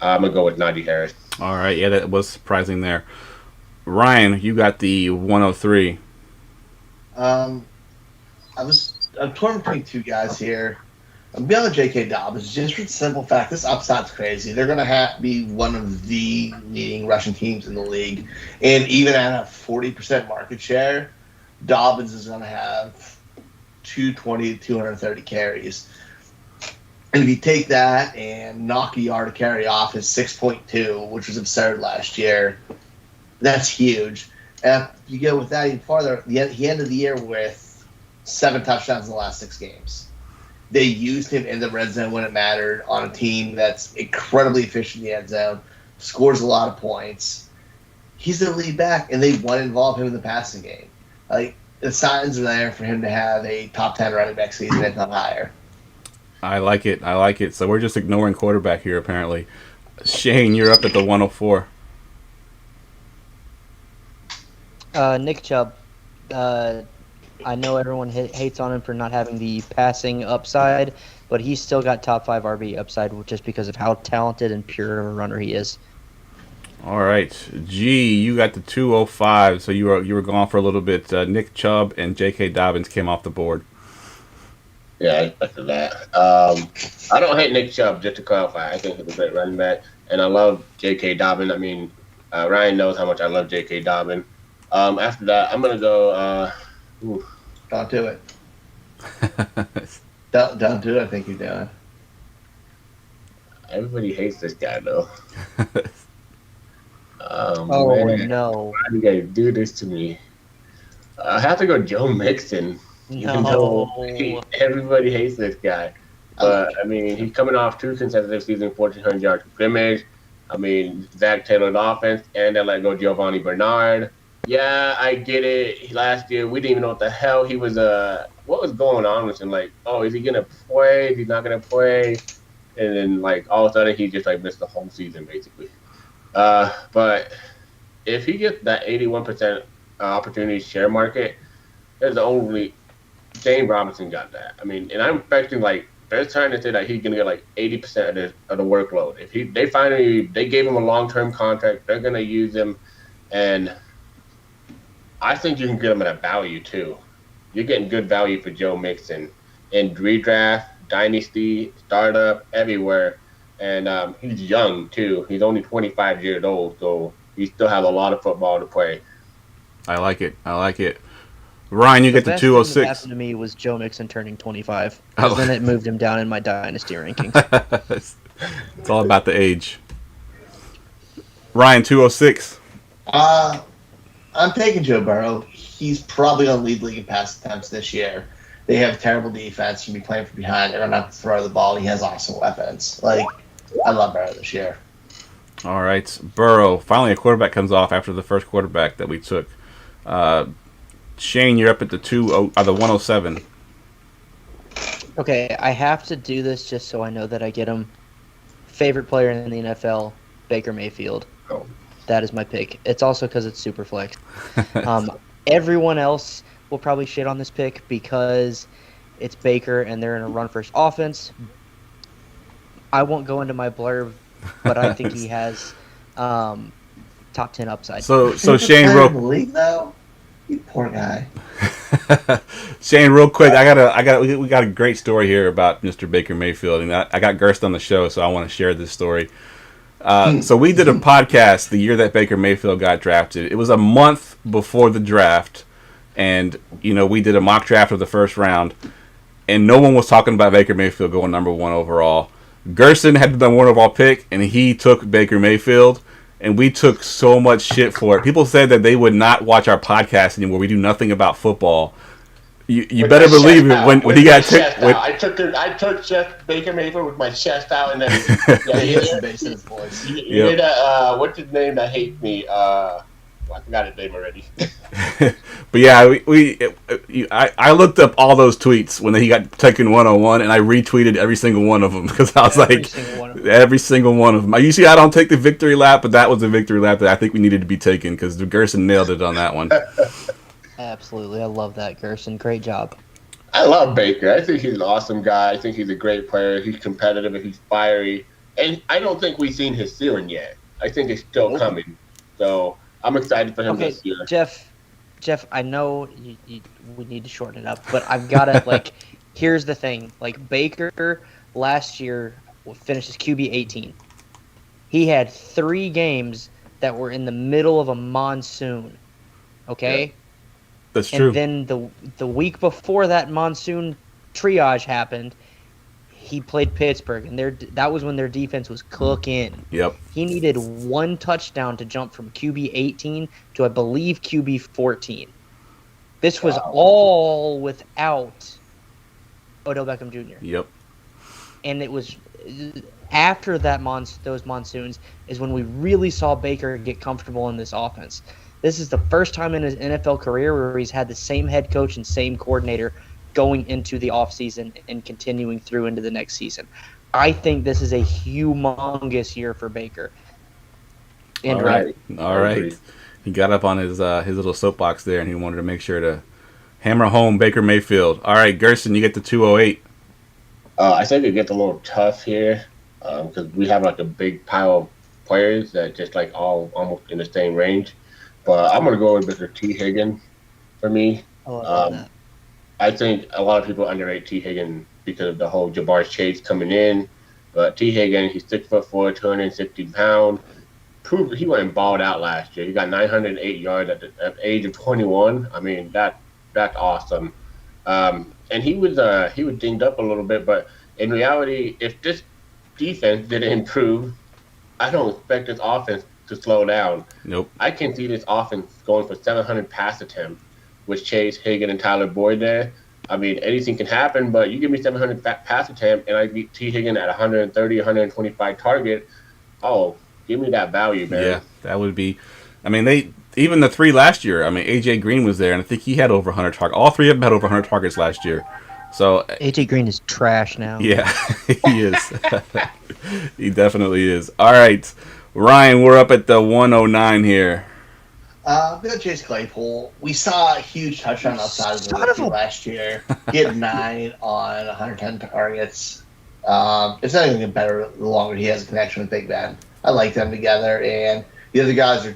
I'm gonna go with Najee Harris. All right, yeah, that was surprising there. Ryan, you got the 103. I'm torn between two guys here. I'm beyond J.K. Dobbins, just for the simple fact this upside's crazy. They're going to be one of the leading rushing teams in the league. And even at a 40% market share, Dobbins is going to have 220 to 230 carries. And if you take that and knock a yard to carry off his 6.2, which was absurd last year, that's huge. And if you go with that even farther, he ended the year with 7 touchdowns in the last 6 games. They used him in the red zone when it mattered on a team that's incredibly efficient in the end zone, scores a lot of points. He's their lead back, and they want to involve him in the passing game. Like, the signs are there for him to have a top 10 running back season, if not higher. I like it. So we're just ignoring quarterback here, apparently. Shane, you're up at the 104. Nick Chubb. I know everyone hates on him for not having the passing upside, but he's still got top 5 RB upside just because of how talented and pure of a runner he is. All right, G, you got the 205. So you were gone for a little bit. Nick Chubb and J.K. Dobbins came off the board. Yeah, I expected that. I don't hate Nick Chubb, just to clarify. I think he's a great running back, and I love J.K. Dobbins. I mean, Ryan knows how much I love J.K. Dobbins. After that, I'm gonna go. Don't do it. Don't do it. I think you're doing. Everybody hates this guy, though. Oh, man. no. Why do you guys do this to me? I have to go Joe Mixon. Even though everybody hates this guy. But, I mean, he's coming off 2 consecutive seasons, 1,400 yards from scrimmage. I mean, Zach Taylor's offense, and they let go Giovanni Bernard. Yeah, I get it. Last year, we didn't even know what the hell he was. What was going on with him? Like, oh, is he gonna play? Is he not gonna play? And then, like, all of a sudden, he just missed the whole season, basically. But if he gets that 81% opportunity share market, there's the only James Robinson got that. I mean, and I'm expecting they're trying to say that he's gonna get 80% of the workload. If they gave him a long-term contract, they're gonna use him And I think you can get him at a value, too. You're getting good value for Joe Mixon in redraft, dynasty, startup, everywhere. And he's young, too. He's only 25 years old, so he still has a lot of football to play. I like it. Ryan, you get the best thing that 206. happened to me was Joe Mixon turning 25. Because then it moved him down in my dynasty rankings. It's all about the age. Ryan, 206. I'm taking Joe Burrow. He's probably going to lead the league in pass attempts this year. They have a terrible defense. He'll be playing from behind. They're going to have to throw the ball. He has awesome weapons. I love Burrow this year. All right, Burrow. Finally, a quarterback comes off after the first quarterback that we took. Shane, you're up at the 107. Okay, I have to do this just so I know that I get him. Favorite player in the NFL, Baker Mayfield. Oh. That is my pick. It's also because it's super flex. Everyone else will probably shit on this pick because it's Baker and they're in a run-first offense. I won't go into my blurb, but I think he has top 10 upside. So Shane, in the league though, you poor guy. Shane, real quick, we got a great story here about Mr. Baker Mayfield, and I got Gerson on the show, so I want to share this story. So we did a podcast the year that Baker Mayfield got drafted. It was a month before the draft, and we did a mock draft of the first round, and no one was talking about Baker Mayfield going number 1 overall. Gerson had the number 1 overall pick, and he took Baker Mayfield, and we took so much shit for it. People said that they would not watch our podcast anymore. We do nothing about football. You better believe it when he got taken. I took Jeff Baker Mayfield with my chest out, and then he hit some bass in his voice. You did what's his name that hates me? I forgot his name already. But yeah, I looked up all those tweets when he got taken 101, and I retweeted every single one of them because I was every single one of them. Usually I don't take the victory lap, but that was the victory lap that I think we needed to be taken because Gerson nailed it on that one. Absolutely. I love that, Gerson. Great job. I love Baker. I think he's an awesome guy. I think he's a great player. He's competitive and he's fiery. And I don't think we've seen his ceiling yet. I think it's still coming. So I'm excited for him this year. Jeff, I know we need to shorten it up, but I've got to, here's the thing. Baker last year finished as QB 18. He had 3 games that were in the middle of a monsoon. Okay? Yeah. That's true. And then the week before that monsoon triage happened, he played Pittsburgh, and that was when their defense was cooking. Yep. He needed 1 touchdown to jump from QB 18 to, I believe, QB 14. This was all without Odell Beckham Jr. Yep. And it was after those monsoons is when we really saw Baker get comfortable in this offense. This is the first time in his NFL career where he's had the same head coach and same coordinator going into the offseason and continuing through into the next season. I think this is a humongous year for Baker. All right. He got up on his little soapbox there, and he wanted to make sure to hammer home Baker Mayfield. All right, Gerson, you get the 208. I think it gets a little tough here because we have a big pile of players that just all almost in the same range. But I'm going to go with Mr. T. Higgins for me. I think a lot of people underrate T. Higgins because of the whole Jabbar Chase coming in. But T. Higgins, he's 6'4", 260 pounds. Proved he went and balled out last year. He got 908 yards at the age of 21. I mean, that's awesome. And he was dinged up a little bit, but in reality, if this defense didn't improve, I don't expect this offense to slow down. Nope. I can see this offense going for 700 pass attempts with Chase, Higgins, and Tyler Boyd there. I mean, anything can happen, but you give me 700 pass attempt and I beat T. Higgins at 130, 125 target. Oh, give me that value, man. Yeah, that would be. I mean, even the 3 last year. I mean, AJ Green was there, and I think he had over 100 targets. All 3 of them had over 100 targets last year. So AJ Green is trash now. Yeah, he is. He definitely is. All right, Ryan, we're up at the 109 here. We got Chase Claypool. We saw a huge touchdown outside of the rookie last year. He had 9 on 110 targets. It's not even get better the longer he has a connection with Big Ben. I like them together, and the other guys are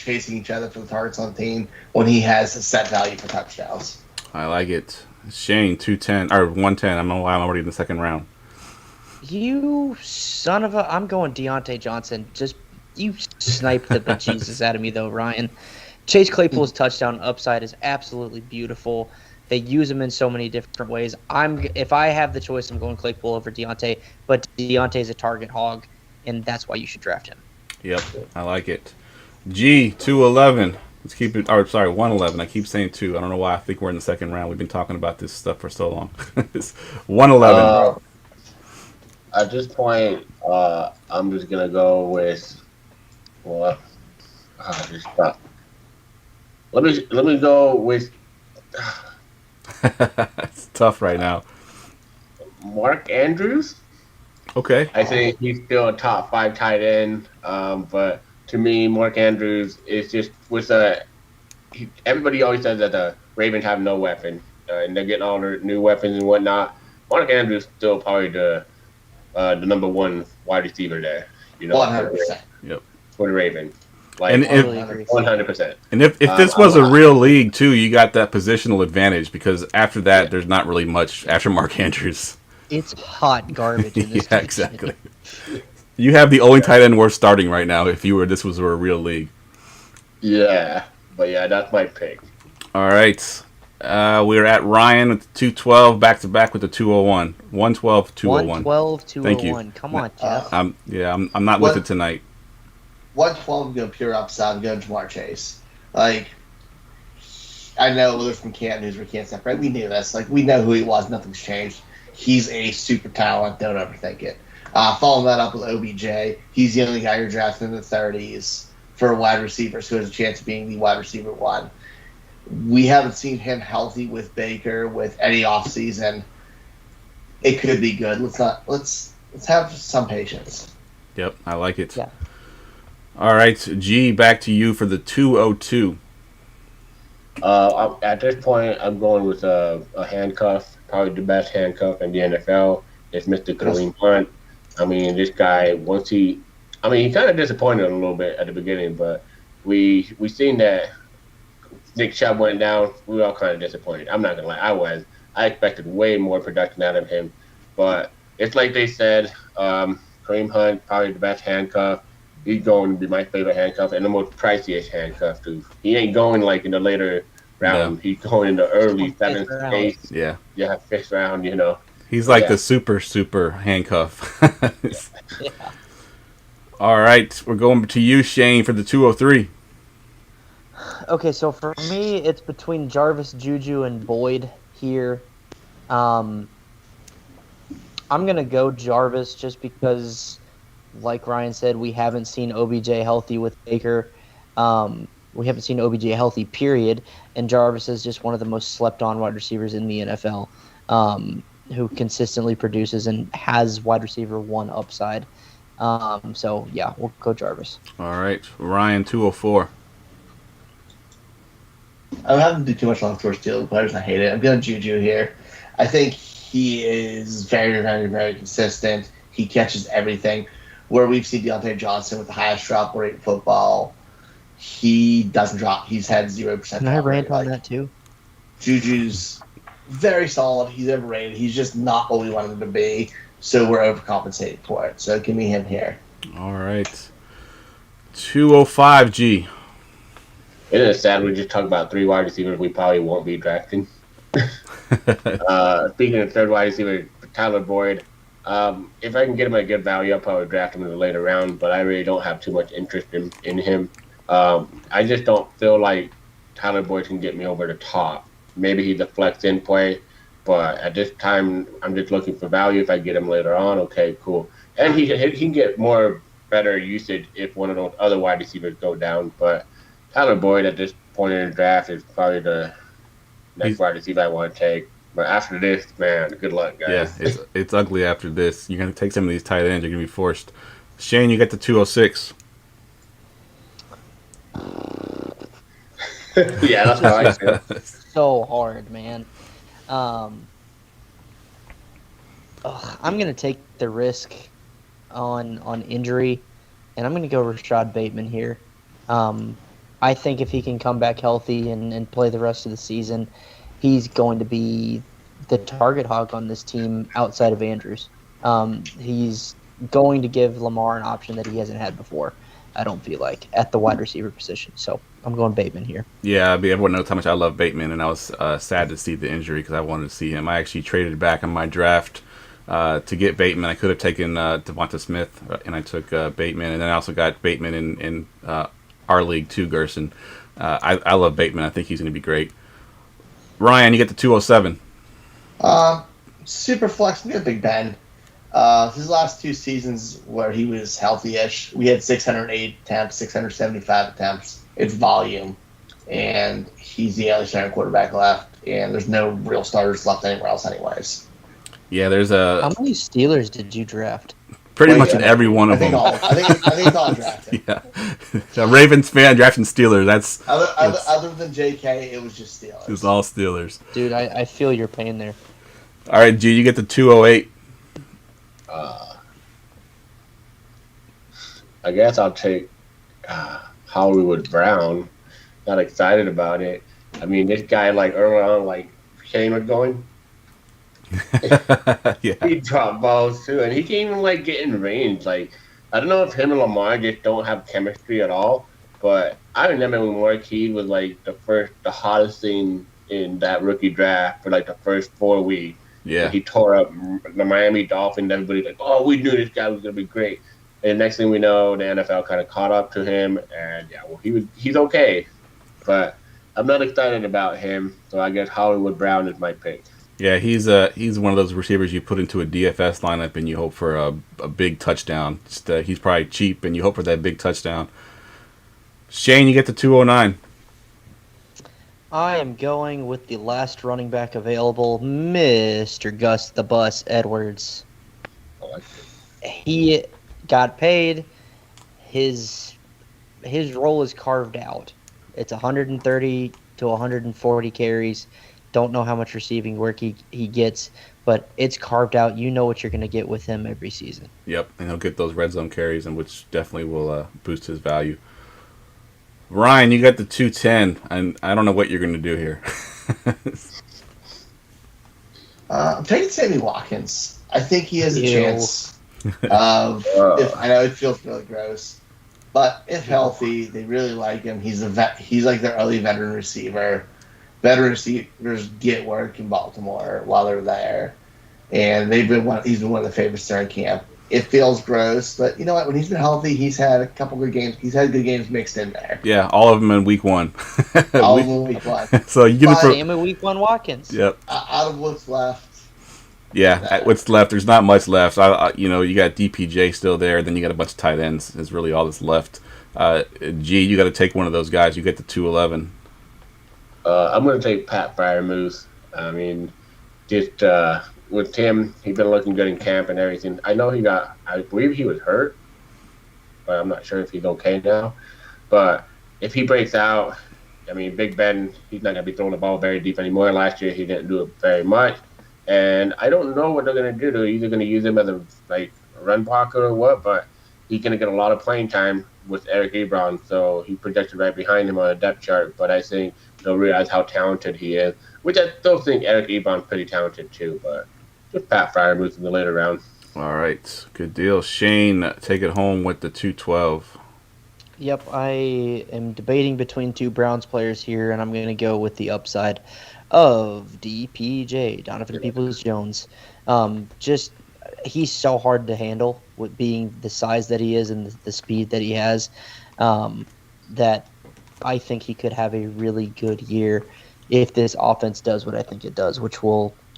chasing each other for the targets on the team when he has a set value for touchdowns. I like it. Shane, 210 or 110. I don't know why I'm already in the second round. You son of a... I'm going Deontay Johnson. Just, you sniped the bejesus out of me, though, Ryan. Chase Claypool's touchdown upside is absolutely beautiful. They use him in so many different ways. If I have the choice, I'm going Claypool over Deontay, but Deontay's a target hog, and that's why you should draft him. Yep, I like it. G, 211. Let's keep it. Or sorry, 111. I keep saying 2. I don't know why. I think we're in the second round. We've been talking about this stuff for so long. It's 111. At this point, I'm just gonna go with. Well, just stop. Let me go with. It's tough right now. Mark Andrews. Okay. I think he's still a top 5 tight end, but to me, Mark Andrews is just with everybody always says that the Ravens have no weapon, and they're getting all their new weapons and whatnot. Mark Andrews is still probably the number 1 wide receiver there. 100%. Yep. For the Ravens. Like, And if- 100%. And if this was a real league too, you got that positional advantage because after that, there's not really much after Mark Andrews. It's hot garbage in this Yeah, exactly. You have the only tight end worth starting right now. If this was a real league. Yeah, but yeah, that's my pick. All right, we're at Ryan with 212 back to back with the 201. 112, 201. 112, Thank you. 201. Come on, Jeff. I'm not with it tonight. 112, I'm going pure upside. I'm going Jamar Chase. Like, I know they're from Canton, who's from Kansas, right? We knew this. Like, we know who he was. Nothing's changed. He's a super talent. Don't overthink it. Following that up with OBJ, he's the only guy you're drafting in the 30s for wide receivers who has a chance of being the wide receiver 1. We haven't seen him healthy with Baker, with any offseason. It could be good. Let's have some patience. Yep, I like it. Yeah. All right, G, back to you for the 202. At this point, I'm going with a handcuff. Probably the best handcuff in the NFL. It's Mr. Kareem Hunt. I mean, this guy, he kind of disappointed a little bit at the beginning, but we seen that Nick Chubb went down. We were all kind of disappointed. I'm not going to lie. I expected way more production out of him. But it's like they said, Kareem Hunt, probably the best handcuff. He's going to be my favorite handcuff and the most priciest handcuff, too. He ain't going like in the later round. No. He's going in the early 7th, 8th. Yeah. Yeah, 5th round, He's like Yeah. the super handcuff. Yeah. All right, we're going to you, Shane, for the 203. Okay, so for me, it's between Jarvis, Juju, and Boyd here. I'm going to go Jarvis just because, like Ryan said, we haven't seen OBJ healthy with Baker. We haven't seen OBJ healthy, period. And Jarvis is just one of the most slept-on wide receivers in the NFL, who consistently produces and has wide receiver 1 upside. So, yeah, we'll go Jarvis. All right, Ryan, 204. I don't have to do too much long towards stealing players. I hate it. I'm going Juju here. I think he is very, very, very consistent. He catches everything. Where we've seen Deontay Johnson with the highest drop rate in football, he doesn't drop. He's had 0%. Can I rant on that too? Juju's very solid. He's overrated. He's just not what we want him to be. So we're overcompensating for it. So give me him here. All right. 205, G. Isn't it sad we just talked about 3 wide receivers we probably won't be drafting? Speaking of third wide receiver, Tyler Boyd. If I can get him at a good value, I'll probably draft him in the later round, but I really don't have too much interest in him. I just don't feel like Tyler Boyd can get me over the top. Maybe he's a flex in play, but at this time, I'm just looking for value. If I get him later on, okay, cool. And he can get better usage if one of those other wide receivers go down, but Tyler Boyd at this point in the draft is probably the next wide receiver I want to take. But after this, man, good luck, guys. Yeah, it's ugly after this. You're going to take some of these tight ends. You're going to be forced. Shane, you got the 206. Yeah, that's how I feel. So hard, man. I'm going to take the risk on injury, and I'm going to go Rashad Bateman here. I think if he can come back healthy and play the rest of the season, he's going to be the target hog on this team outside of Andrews. He's going to give Lamar an option that he hasn't had before, I don't feel like, at the wide receiver position. So I'm going Bateman here. Yeah, everyone knows how much I love Bateman, and I was sad to see the injury because I wanted to see him. I actually traded back in my draft to get Bateman. I could have taken Devonta Smith, and I took Bateman, and then I also got Bateman in our league too, Gerson. I love Bateman. I think he's going to be great. Ryan, you get the 207. Super flex, we got Big Ben. His last 2 seasons where he was healthy-ish, we had 608 attempts, 675 attempts. It's volume, and he's the only starting quarterback left, and there's no real starters left anywhere else anyways. Yeah, there's How many Steelers did you draft? pretty much in every one of them. I think it's all drafted. Yeah, a Ravens fan drafting Steelers. That's Other than JK, it was just Steelers. it's all Steelers. Dude, I feel your pain there. All right, G, you get the 208. I guess I'll take Hollywood Brown. Not excited about it. I mean, this guy, like, early on, like, Shane was going. Yeah, He dropped balls, too. And he can't even, like, get in range. Like, I don't know if him and Lamar just don't have chemistry at all. But I remember when Marquis was, like, the hottest thing in that rookie draft for, like, the first 4 weeks. yeah. He tore up the Miami Dolphins. Everybody's like, oh, we knew this guy was going to be great. And next thing we know, the NFL kind of caught up to him. And, yeah, well, he's okay. But I'm not excited about him. So I guess Hollywood Brown is my pick. Yeah, he's one of those receivers you put into a DFS lineup and you hope for a big touchdown. He's probably cheap and you hope for that big touchdown. Shane, you get the 209. I am going with the last running back available, Mr. Gus the Bus Edwards. I like it. He got paid. His role is carved out. It's 130 to 140 carries. Don't know how much receiving work he gets, but it's carved out. You know what you're going to get with him every season. Yep, and he'll get those red zone carries, and which definitely will boost his value. Ryan, you got the 210, and I don't know what you're going to do here. I'm taking Sammy Watkins. I think he has a Ew. chance of. I know it feels really gross, but if healthy, they really like him. He's a vet. He's like their early veteran receiver. Veteran receivers get work in Baltimore while they're there, and he's been one of the favorites during camp. It feels gross, but you know what? When he's been healthy, he's had a couple good games. He's had good games mixed in there. Yeah, all of them in week 1. All of them in week 1. So you give it for. Same in week 1 Watkins. Yep. Out of what's left. Yeah, at what's left? There's not much left. You got DPJ still there. Then you got a bunch of tight ends. Is really all that's left. G, you got to take one of those guys. You get the 211. I'm going to take Pat Fryermuth. I mean, just with him, he's been looking good in camp and everything. I believe he was hurt, but I'm not sure if he's okay now. But if he breaks out, I mean, Big Ben, he's not going to be throwing the ball very deep anymore. Last year, he didn't do it very much. And I don't know what they're going to do. They're either going to use him as a run blocker or what, but he's going to get a lot of playing time with Eric Ebron, so he projected right behind him on a depth chart. But I think they'll realize how talented he is, which I still think Eric Ebron's pretty talented too, but just Pat Fryermuth in the later round. All right, good deal. Shane, take it home with the 212. Yep, I am debating between 2 Browns players here, and I'm going to go with the upside of DPJ, Donovan Peoples-Jones. He's so hard to handle with being the size that he is and the speed that he has, that I think he could have a really good year if this offense does what I think it does,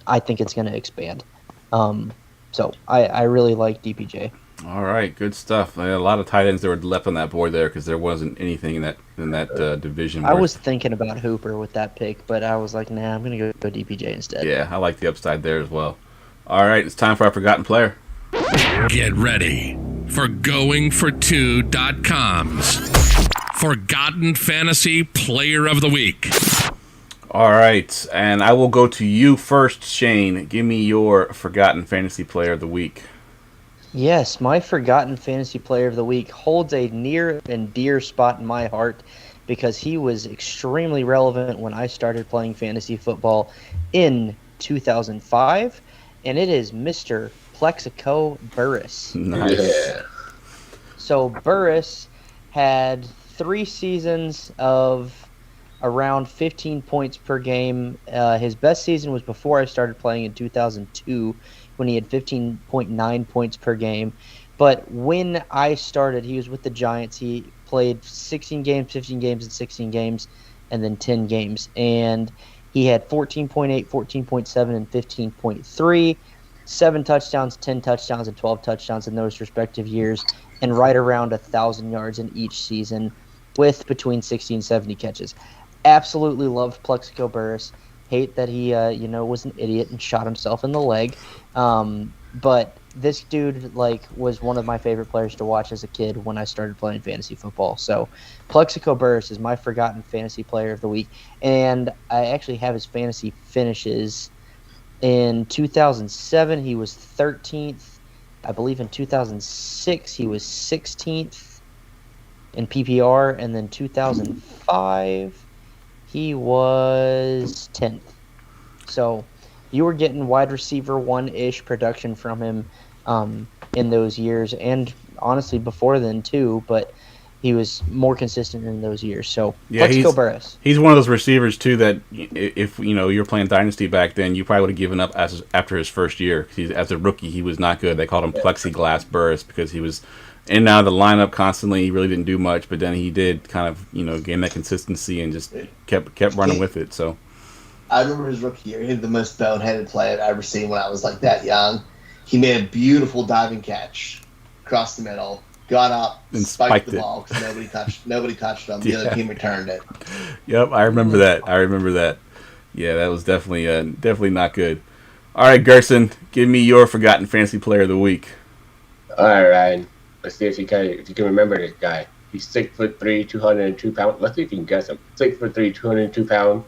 I think it's going to expand. So I really like DPJ. All right, good stuff. A lot of tight ends that were left on that board there because there wasn't anything in that division. I was thinking about Hooper with that pick, but I was like, nah, I'm going to go DPJ instead. Yeah, I like the upside there as well. All right, it's time for our Forgotten Player. Get ready for GoingFor2.com's Forgotten Fantasy Player of the Week. All right, and I will go to you first, Shane. Give me your Forgotten Fantasy Player of the Week. Yes, my Forgotten Fantasy Player of the Week holds a near and dear spot in my heart, because he was extremely relevant when I started playing fantasy football in 2005, and it is Mr. Plexico Burress. Nice. Yeah. So Burress had 3 seasons of around 15 points per game. His best season was before I started playing in 2002 when he had 15.9 points per game. But when I started, he was with the Giants. He played 16 games, 15 games, and 16 games, and then 10 games. And he had 14.8, 14.7, and 15.3, 7 touchdowns, 10 touchdowns, and 12 touchdowns in those respective years, and right around 1,000 yards in each season with between 60 and 70 catches. Absolutely loved Plexico Burress. Hate that he, was an idiot and shot himself in the leg. But this dude, was one of my favorite players to watch as a kid when I started playing fantasy football. So Plexico Burress is my forgotten fantasy player of the week. And I actually have his fantasy finishes. In 2007, he was 13th. I believe in 2006, he was 16th in PPR. And then 2005, he was 10th. So you were getting wide receiver 1-ish production from him in those years, and honestly before then too, but he was more consistent in those years. So Yeah, let's go Burress. He's one of those receivers too that if you're playing Dynasty back then, you probably would have given up after his first year. As a rookie, he was not good. They called him Plexiglass Burress because he was in and out of the lineup constantly. He really didn't do much, but then he did kind of gain that consistency and just kept running with it. So I remember his rookie year. He had the most boneheaded play I've ever seen when I was that young. He made a beautiful diving catch across the middle, got up, and spiked the ball because nobody touched him. The other team returned it. Yep, I remember that. Yeah, that was definitely not good. All right, Gerson, give me your forgotten fantasy player of the week. All right, Ryan. Let's see if you can remember this guy. He's 6'3", 202 pounds. Let's see if you can guess him. 6'3", 202 pounds.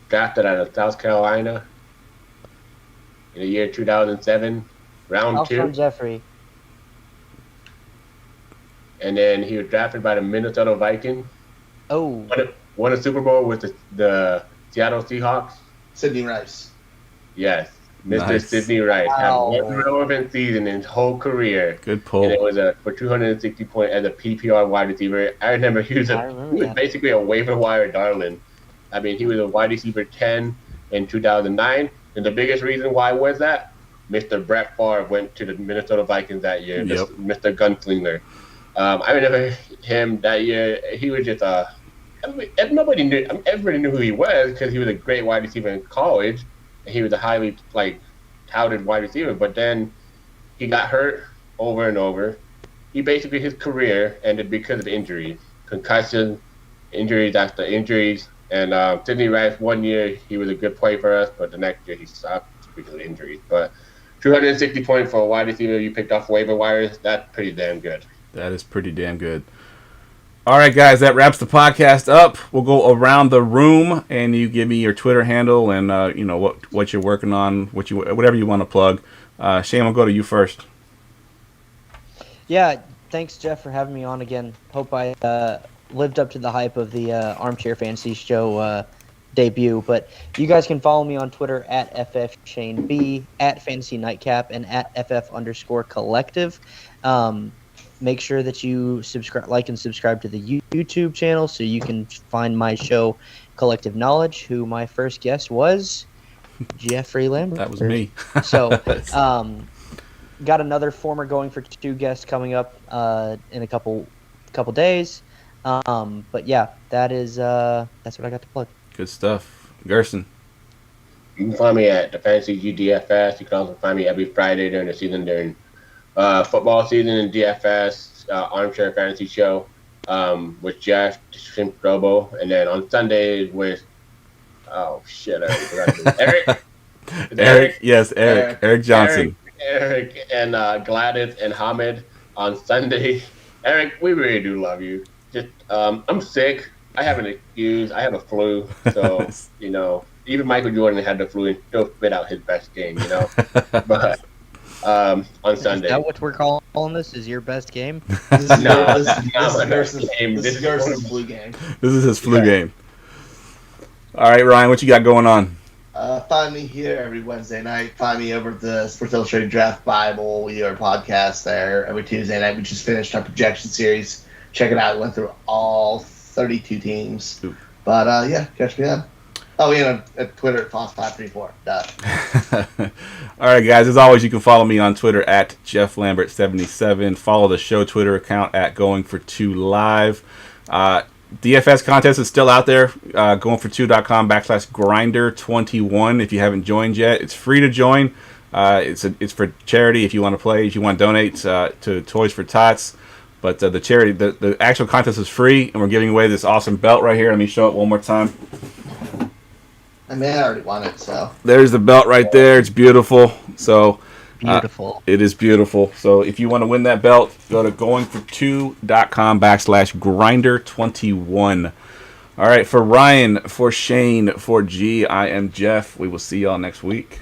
Drafted out of South Carolina in the year 2007, round 2. Alshon Jeffrey. And then he was drafted by the Minnesota Vikings. Oh. Won a Super Bowl with the Seattle Seahawks. Sidney Rice. Yes, Mr. Nice. Sidney Rice. Wow. Had one relevant season in his whole career. Good pull. And it was for 260 points as a PPR wide receiver. I remember he was basically a waiver wire darling. I mean, he was a wide receiver 10 in 2009. And the biggest reason why was that Mr. Brett Favre went to the Minnesota Vikings that year, Yep. Mr. Gunslinger. I remember him that year. He was just everybody knew who he was because he was a great wide receiver in college. And he was a highly touted wide receiver. But then he got hurt over and over. His career ended because of injuries, concussion, injuries after injuries. And Sidney Rice, 1 year, he was a good play for us, but the next year he sucked because of injuries. But 260 points for a wide receiver you picked off waiver wires, that's pretty damn good. That is pretty damn good. All right, guys, that wraps the podcast up. We'll go around the room, and you give me your Twitter handle and what you're working on, whatever you want to plug. Shane, I'll go to you first. Yeah, thanks, Jeff, for having me on again. Hope I lived up to the hype of the Armchair Fantasy Show debut. But you guys can follow me on Twitter at FFShaneB, at Fantasy Nightcap, and at FF_collective. Make sure that you like and subscribe to the YouTube channel so you can find my show, Collective Knowledge, who my first guest was Jeffrey Lambert. That was me. So, got another former Going for Two guest coming up in a couple days. But yeah, that's what I got to plug. Good stuff. Gerson. You can find me at the Fantasy GDFS. You can also find me every Friday during the season, during football season in DFS, Armchair Fantasy Show with Jeff, Shrimp Robo, and then on Sundays with Eric. Eric Johnson. Eric and Gladys and Hamid on Sunday. Eric, we really do love you. Just I'm sick. I have an excuse. I have a flu. So, even Michael Jordan had the flu and still spit out his best game, But on Sunday. Is that what we're calling calling this is your best game? This is No, this that's not my best Gerson's game. This This is is Gerson's one of- blue game. This is his flu Yeah. game. All right, Ryan, what you got going on? Find me here every Wednesday night. Find me over at the Sports Illustrated Draft Bible. We do our podcast there every Tuesday night. We just finished our projection series. Check it out. We went through all 32 teams. Ooh. But yeah, catch me then. Oh, yeah, at Twitter at Foss534. All right, guys. As always, you can follow me on Twitter at JeffLambert77. Follow the show Twitter account at Going4 2Live. DFS contest is still out there. Going4 2.com/grinder21. If you haven't joined yet, it's free to join. It's for charity. If you want to play, if you want to donate to Toys for Tots. But the charity, the actual contest is free, and we're giving away this awesome belt right here. Let me show it one more time. I mean, I already won it, so. There's the belt right there. It's beautiful. So Beautiful. it is beautiful. So if you want to win that belt, go to going4 2.com/grinder21. All right, for Ryan, for Shane, for G, I am Jeff. We will see y'all next week.